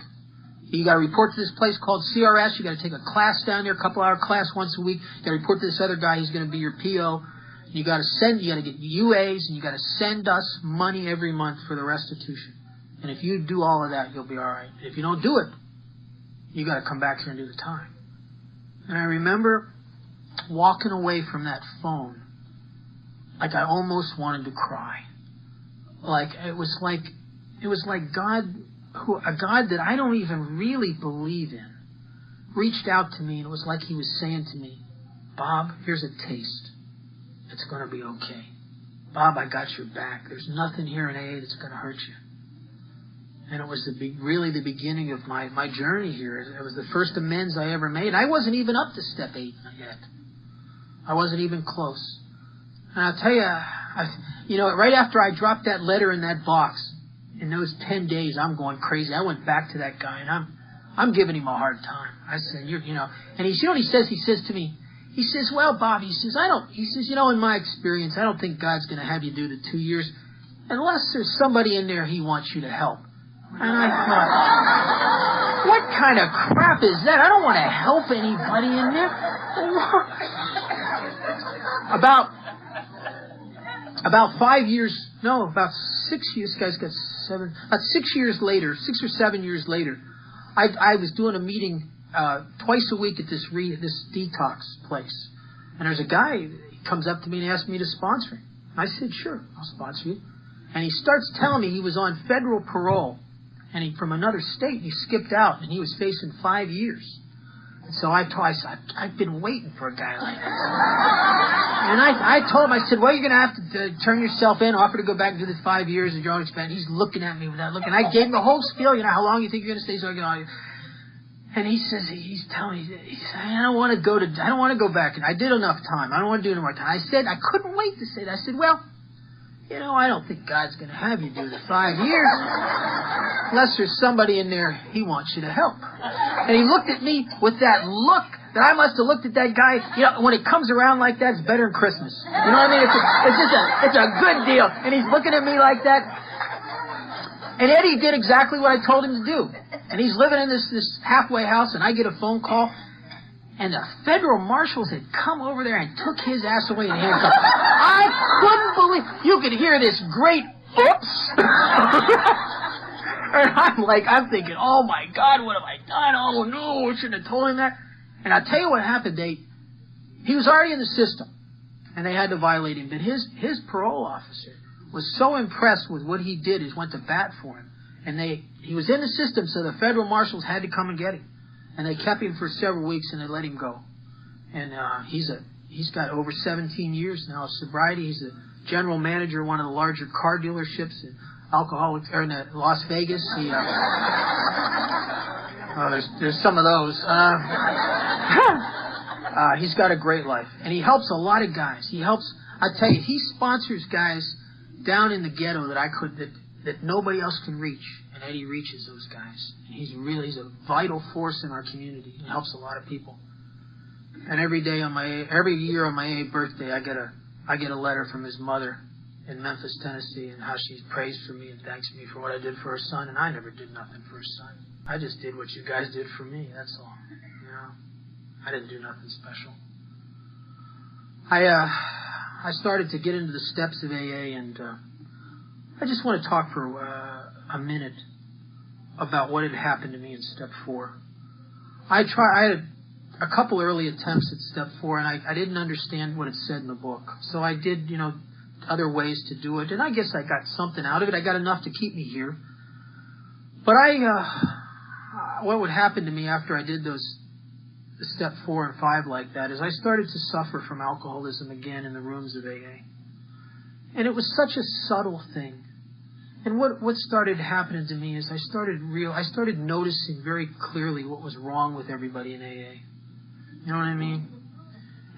You got to report to this place called CRS. You got to take a class down there, a couple-hour class once a week. You got to report to this other guy. He's going to be your PO. You got to get UAs, and you got to send us money every month for the restitution. And if you do all of that, you'll be all right. If you don't do it, you got to come back here and do the time. And I remember walking away from that phone like I almost wanted to cry. Like it was like God, a God that I don't even really believe in, reached out to me, and it was like he was saying to me, Bob, here's a taste. It's going to be okay. Bob, I got your back. There's nothing here in AA that's going to hurt you. And it was really the beginning of my journey here. It was the first amends I ever made. I wasn't even up to step 8 yet. I wasn't even close. And I'll tell you, right after I dropped that letter in that box, in those 10 days, I'm going crazy. I went back to that guy, and I'm giving him a hard time. I said, and he says to me, he says, well, Bob, he says, in my experience, I don't think God's going to have you do the 2 years unless there's somebody in there he wants you to help. And I thought, what kind of crap is that? I don't want to help anybody in there. About 6 years, this guy's got 7, about 6 years later, 6 or 7 years later, I was doing a meeting twice a week at this detox place. And there's a guy, he comes up to me and asks me to sponsor him. I said, sure, I'll sponsor you. And he starts telling me he was on federal parole, and he from another state, and he skipped out, and he was facing 5 years. And so I said, I've been waiting for a guy like this. And I told him, I said, well, you're going to have to turn yourself in, offer to go back and do this 5 years at your own expense. He's looking at me with that look, and I gave him the whole spiel, how long you think you're going to stay, so I can. And he says, he's telling me, I don't want to go back, and I did enough time. I don't want to do any more time. I said, I couldn't wait to say that. I said, well, I don't think God's going to have you do the 5 years unless there's somebody in there he wants you to help. And he looked at me with that look that I must have looked at that guy. When it comes around like that, it's better than Christmas. You know what I mean? It's a good deal. And he's looking at me like that. And Eddie did exactly what I told him to do. And he's living in this halfway house, and I get a phone call, and the federal marshals had come over there and took his ass away in handcuffs. I couldn't believe. You could hear this great oops. And I'm thinking, oh my God, what have I done? Oh no, I shouldn't have told him that. And I'll tell you what happened, he was already in the system, and they had to violate him. But his parole officer was so impressed with what he did, he went to bat for him. And he was in the system, so the federal marshals had to come and get him. And they kept him for several weeks, and they let him go. And he's got over 17 years now of sobriety. He's the general manager of one of the larger car dealerships in Las Vegas. There's some of those. He's got a great life, and he helps a lot of guys. I tell you, he sponsors guys down in the ghetto that nobody else can reach, and Eddie reaches those guys. And he's a vital force in our community. He helps a lot of people. And every year on my 8th birthday, I get a letter from his mother in Memphis, Tennessee, and how she prays for me and thanks me for what I did for her son. And I never did nothing for her son. I just did what you guys did for me. That's all. I didn't do nothing special. I started to get into the steps of AA, and I just want to talk for a minute about what had happened to me in step 4. I had a couple early attempts at step 4, and I didn't understand what it said in the book. So I did, other ways to do it, and I guess I got something out of it. I got enough to keep me here. But what would happen to me after I did those step 4 and 5 like that is I started to suffer from alcoholism again in the rooms of AA. And it was such a subtle thing. And what started happening to me is I started noticing very clearly what was wrong with everybody in AA. You know what I mean?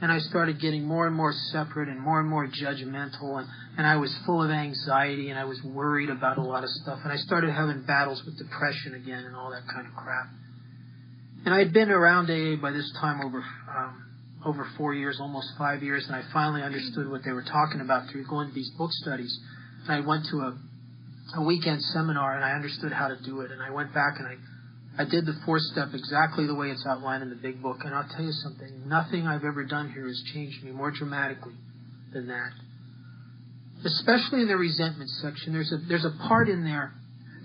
And I started getting more and more separate and more judgmental, and I was full of anxiety, and I was worried about a lot of stuff, and I started having battles with depression again and all that kind of crap. And I had been around AA by this time over 4 years, almost 5 years, and I finally understood what they were talking about through going to these book studies. And I went to a weekend seminar, and I understood how to do it. And I went back and I did the 4-step exactly the way it's outlined in the big book. And I'll tell you something, nothing I've ever done here has changed me more dramatically than that. Especially in the resentment section, there's a part in there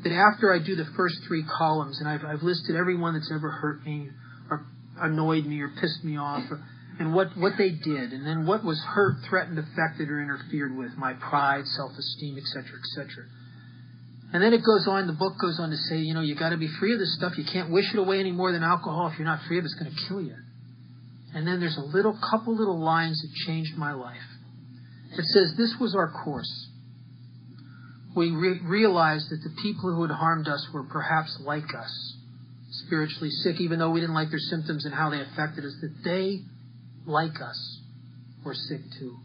that after I do the first 3 columns, and I've listed everyone that's ever hurt me or annoyed me or pissed me off, and what they did, and then what was hurt, threatened, affected, or interfered with, my pride, self-esteem, etc., etc. And then it goes on, the book goes on to say, you got to be free of this stuff. You can't wish it away any more than alcohol. If you're not free of it, it's going to kill you. And then there's a couple little lines that changed my life. It says, this was our course. We realized that the people who had harmed us were perhaps like us, spiritually sick, even though we didn't like their symptoms and how they affected us, that they, like us, were sick too.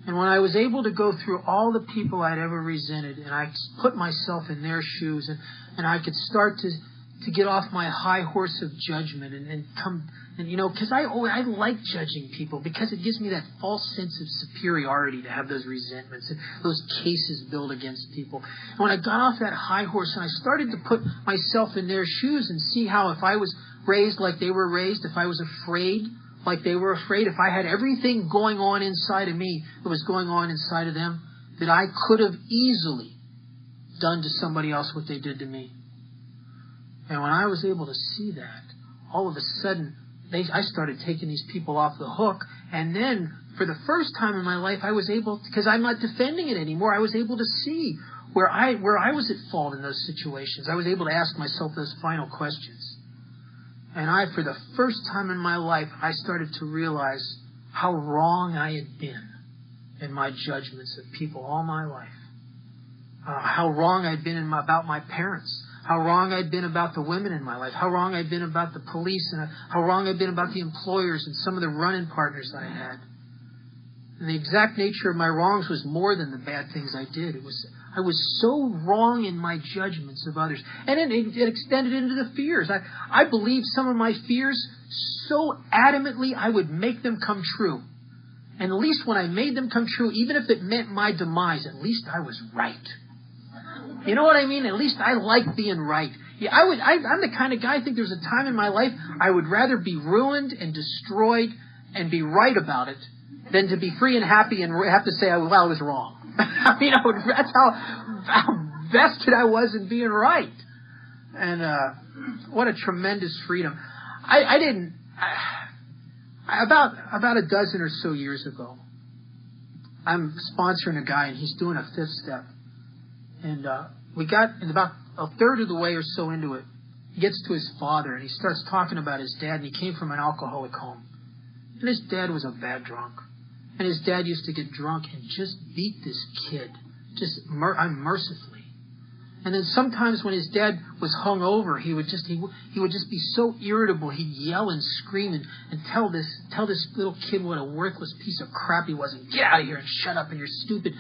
And when I was able to go through all the people I'd ever resented, and I put myself in their shoes, and I could start to get off my high horse of judgment and come, and because I like judging people because it gives me that false sense of superiority to have those resentments and those cases built against people. And when I got off that high horse and I started to put myself in their shoes and see how if I was raised like they were raised, if I was afraid like they were afraid, if I had everything going on inside of me that was going on inside of them, that I could have easily done to somebody else what they did to me. And when I was able to see that, all of a sudden, I started taking these people off the hook. And then, for the first time in my life, I was able, because I'm not defending it anymore, I was able to see where I was at fault in those situations. I was able to ask myself those final questions. And for the first time in my life, I started to realize how wrong I had been in my judgments of people all my life. How wrong I'd been about my parents. How wrong I'd been about the women in my life. How wrong I'd been about the police. And how wrong I'd been about the employers and some of the run-in partners I had. And the exact nature of my wrongs was more than the bad things I did. I was so wrong in my judgments of others. And it extended into the fears. I believed some of my fears so adamantly I would make them come true. And at least when I made them come true, even if it meant my demise, at least I was right. You know what I mean? At least I like being right. Yeah, I'm the kind of guy, I think there's a time in my life I would rather be ruined and destroyed and be right about it than to be free and happy and have to say, well, I was wrong. I mean, that's how vested I was in being right. And what a tremendous freedom. About a dozen or so years ago, I'm sponsoring a guy, and he's doing a 5th step. And we got in about a third of the way or so into it, he gets to his father, and he starts talking about his dad, and he came from an alcoholic home. And his dad was a bad drunk. And his dad used to get drunk and just beat this kid, just unmercifully. And then sometimes when his dad was hungover, he would just be so irritable. He'd yell and scream and tell this little kid what a worthless piece of crap he was, and get out of here and shut up and you're stupid.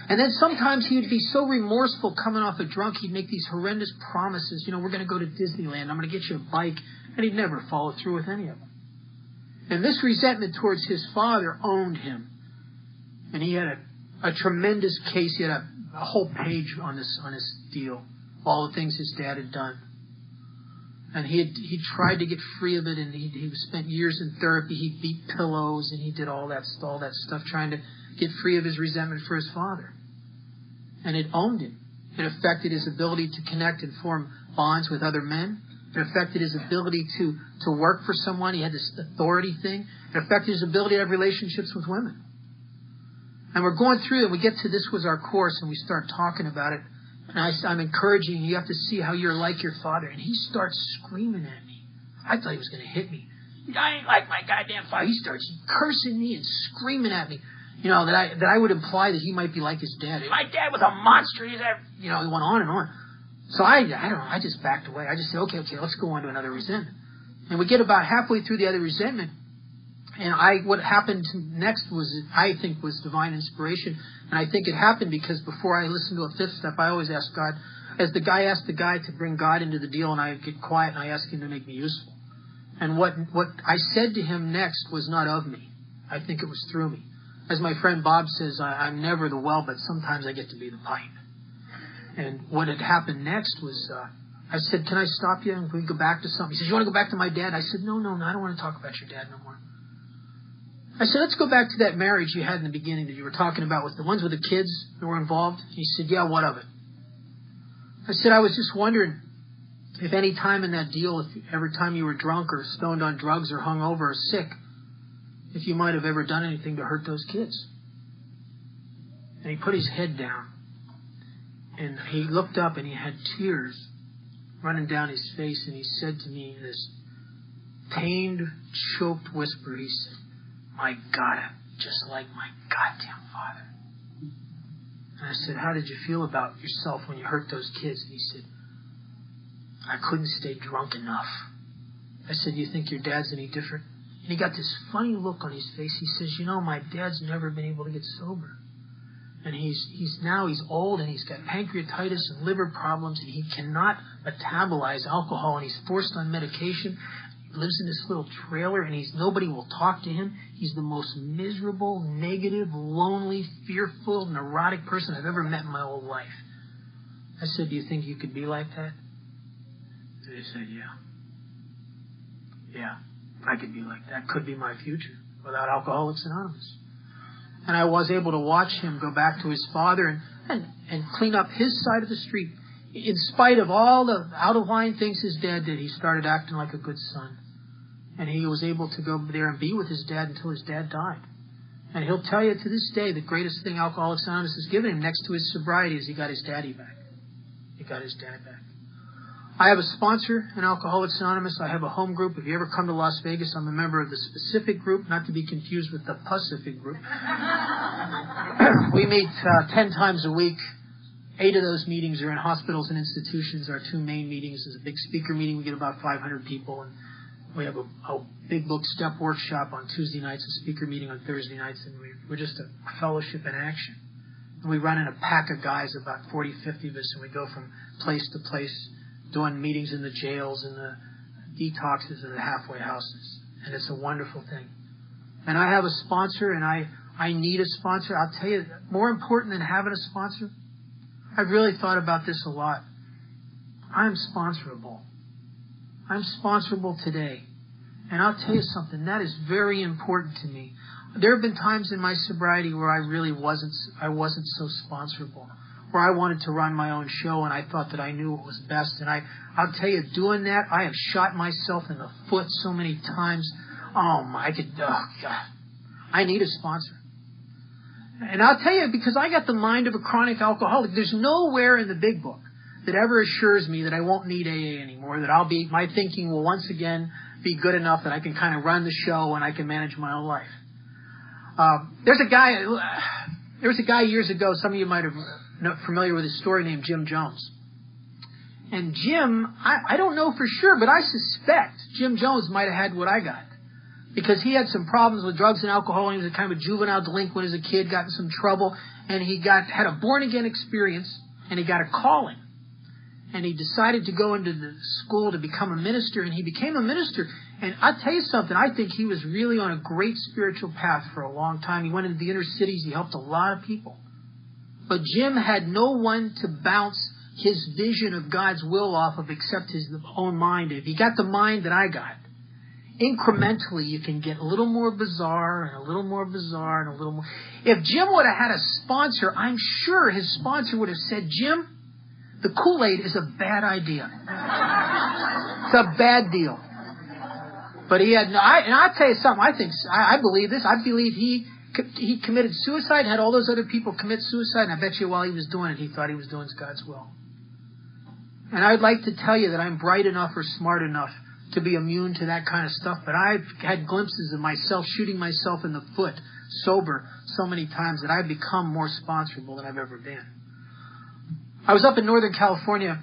And then sometimes he would be so remorseful coming off a drunk, he'd make these horrendous promises. We're going to go to Disneyland. I'm going to get you a bike. And he'd never follow through with any of them. And this resentment towards his father owned him. And he had a tremendous case. He had a whole page on his deal, all the things his dad had done. And he tried to get free of it, and he spent years in therapy. He beat pillows, and he did all that stuff trying to get free of his resentment for his father. And it owned him. It affected his ability to connect and form bonds with other men. It affected his ability to work for someone. He had this authority thing. It affected his ability to have relationships with women. And we're going through it, and we get to this was our course, and we start talking about it. And I'm encouraging you have to see how you're like your father. And he starts screaming at me. I thought he was going to hit me. I ain't like my goddamn father. He starts cursing me and screaming at me. That I would imply that he might be like his dad. My dad was a monster. He went on and on. So I don't know, I just backed away. I just said, okay, let's go on to another resentment. And we get about halfway through the other resentment, and what happened next was divine inspiration. And I think it happened because before I listened to a 5th step, I always ask God, as the guy asked the guy to bring God into the deal, and I get quiet and I ask him to make me useful. And what I said to him next was not of me. I think it was through me. As my friend Bob says, I'm never the well, but sometimes I get to be the pipe. And what had happened next was, I said, can I stop you and we go back to something? He says, you want to go back to my dad? I said, no, I don't want to talk about your dad no more. I said, let's go back to that marriage you had in the beginning that you were talking about with the ones with the kids that were involved. He said, yeah, what of it? I said, I was just wondering if any time in that deal, if every time you were drunk or stoned on drugs or hungover or sick, if you might have ever done anything to hurt those kids. And he put his head down and he looked up and he had tears running down his face, and he said to me in this pained, choked whisper, he said, my God, I'm just like my goddamn father. And I said, how did you feel about yourself when you hurt those kids? And he said, I couldn't stay drunk enough. I said, you think your dad's any different? And he got this funny look on his face. He says, you know, my dad's never been able to get sober. And he's old and he's got pancreatitis and liver problems and he cannot metabolize alcohol and he's forced on medication. He lives in this little trailer and nobody will talk to him. He's the most miserable, negative, lonely, fearful, neurotic person I've ever met in my whole life. I said, do you think you could be like that? And he said, yeah. Yeah, I could be like that. Could be my future without Alcoholics Anonymous. And I was able to watch him go back to his father and clean up his side of the street. In spite of all the out-of-line things his dad did, he started acting like a good son. And he was able to go there and be with his dad until his dad died. And he'll tell you to this day, the greatest thing Alcoholics Anonymous has given him next to his sobriety is he got his daddy back. He got his dad back. I have a sponsor in Alcoholics Anonymous. I have a home group. If you ever come to Las Vegas, I'm a member of the specific group, not to be confused with the Pacific group. We meet 10 times a week. 8 of those meetings are in hospitals and institutions. Our 2 main meetings is a big speaker meeting. We get about 500 people. And we have a big book step workshop on Tuesday nights, a speaker meeting on Thursday nights. And we're just a fellowship in action. And we run in a pack of guys, about 40, 50 of us, and we go from place to place, doing meetings in the jails and the detoxes and the halfway houses. And it's a wonderful thing. And I have a sponsor, and I need a sponsor. I'll tell you, more important than having a sponsor, I've really thought about this a lot. I'm sponsorable. I'm sponsorable today. And I'll tell you something, that is very important to me. There have been times in my sobriety where I really wasn't so sponsorable, where I wanted to run my own show and I thought that I knew what was best. And I'll tell you, doing that, I have shot myself in the foot so many times. Oh God. I need a sponsor. And I'll tell you, because I got the mind of a chronic alcoholic, there's nowhere in the big book that ever assures me that I won't need AA anymore, that my thinking will once again be good enough that I can kind of run the show and I can manage my own life. There was a guy years ago, some of you might have familiar with his story, named Jim Jones. And Jim, I don't know for sure, but I suspect Jim Jones might have had what I got. Because he had some problems with drugs and alcohol, and he was a kind of a juvenile delinquent as a kid, got in some trouble, and he had a born-again experience, and he got a calling. And he decided to go into the school to become a minister, and he became a minister. And I'll tell you something, I think he was really on a great spiritual path for a long time. He went into the inner cities, he helped a lot of people. But Jim had no one to bounce his vision of God's will off of except his own mind. If he got the mind that I got, incrementally you can get a little more bizarre and a little more bizarre and a little more. If Jim would have had a sponsor, I'm sure his sponsor would have said, Jim, the Kool-Aid is a bad idea. It's a bad deal. But he had no, and I'll tell you something, I believe this. I believe he committed suicide, had all those other people commit suicide, and I bet you while he was doing it, he thought he was doing God's will. And I'd like to tell you that I'm bright enough or smart enough to be immune to that kind of stuff, but I've had glimpses of myself shooting myself in the foot, sober, so many times that I've become more sponsorable than I've ever been. I was up in Northern California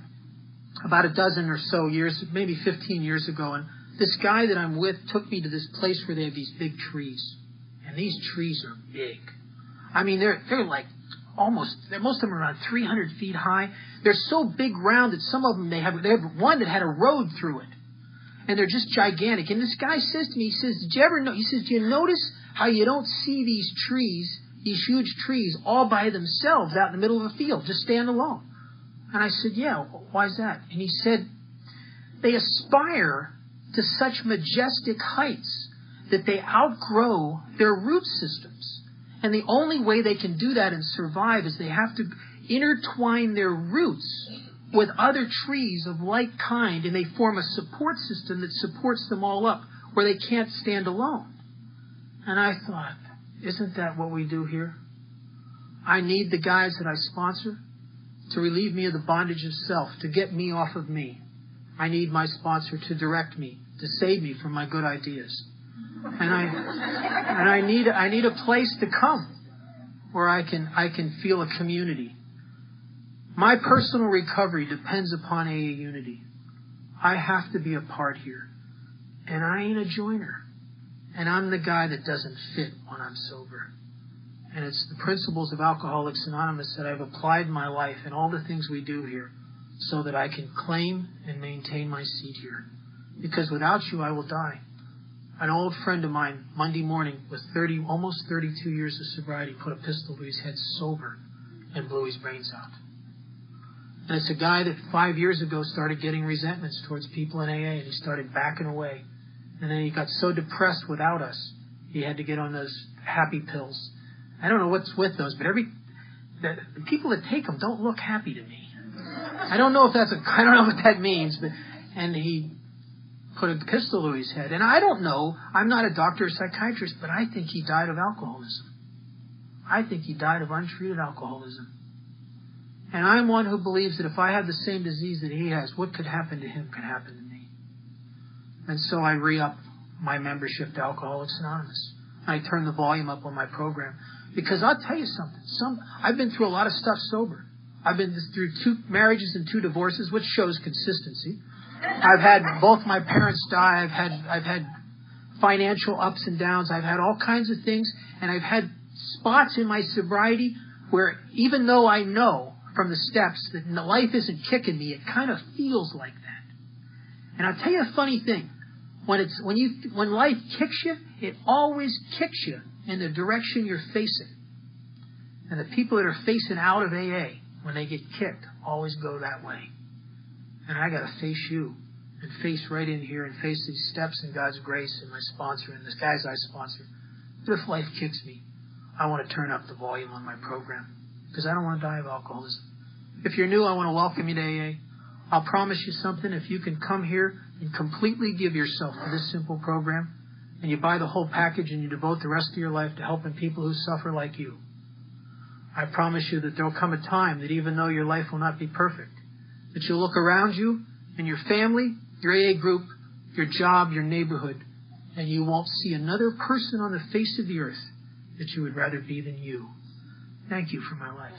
about a dozen or so years, maybe 15 years ago, and this guy that I'm with took me to this place where they have these big trees. And these trees are big. I mean, they're like most of them are around 300 feet high. They're so big round that some of them they have one that had a road through it. and they're just gigantic. And this guy says to me, he says, "Did you ever know?" He says, "Do you notice how you don't see these trees, these huge trees, all by themselves out in the middle of a field, just stand alone?" And I said, "Yeah, why is that?" And he said, "They aspire to such majestic heights that they outgrow their root systems. And the only way they can do that and survive is they have to intertwine their roots with other trees of like kind, and they form a support system that supports them all up where they can't stand alone." And I thought, isn't that what we do here? I need the guys that I sponsor to relieve me of the bondage of self, to get me off of me. I need my sponsor to direct me, to save me from my good ideas. And I need a place to come where I can feel a community. My personal recovery depends upon AA unity. I have to be a part here. And I ain't a joiner. And I'm the guy that doesn't fit when I'm sober. And it's the principles of Alcoholics Anonymous that I've applied in my life and all the things we do here so that I can claim and maintain my seat here. Because without you, I will die. An old friend of mine, Monday morning, with almost 32 years of sobriety, put a pistol to his head sober and blew his brains out. And it's a guy that 5 years ago started getting resentments towards people in AA, and he started backing away. And then he got so depressed without us, he had to get on those happy pills. I don't know what's with those, but the people that take them don't look happy to me. I don't know what that means, but, and he put a pistol to his head. And I don't know, I'm not a doctor or psychiatrist, but I think he died of alcoholism. I think he died of untreated alcoholism. And I'm one who believes that if I have the same disease that he has, what could happen to him could happen to me. And so I re-up my membership to Alcoholics Anonymous. I turn the volume up on my program. Because I'll tell you something. I've been through a lot of stuff sober. I've been through 2 marriages and 2 divorces, which shows consistency. I've had both my parents die. I've had financial ups and downs. I've had all kinds of things. And I've had spots in my sobriety where even though I know from the steps that life isn't kicking me, it kind of feels like that. And I'll tell you a funny thing. When life kicks you, it always kicks you in the direction you're facing. And the people that are facing out of AA, when they get kicked, always go that way. And I got to face you and face right in here and face these steps in God's grace and my sponsor and the guys I sponsor. But if life kicks me, I want to turn up the volume on my program because I don't want to die of alcoholism. If you're new, I want to welcome you to AA. I'll promise you something. If you can come here and completely give yourself to this simple program, and you buy the whole package and you devote the rest of your life to helping people who suffer like you, I promise you that there will come a time that even though your life will not be perfect, that you'll look around you and your family, your AA group, your job, your neighborhood, and you won't see another person on the face of the earth that you would rather be than you. Thank you for my life.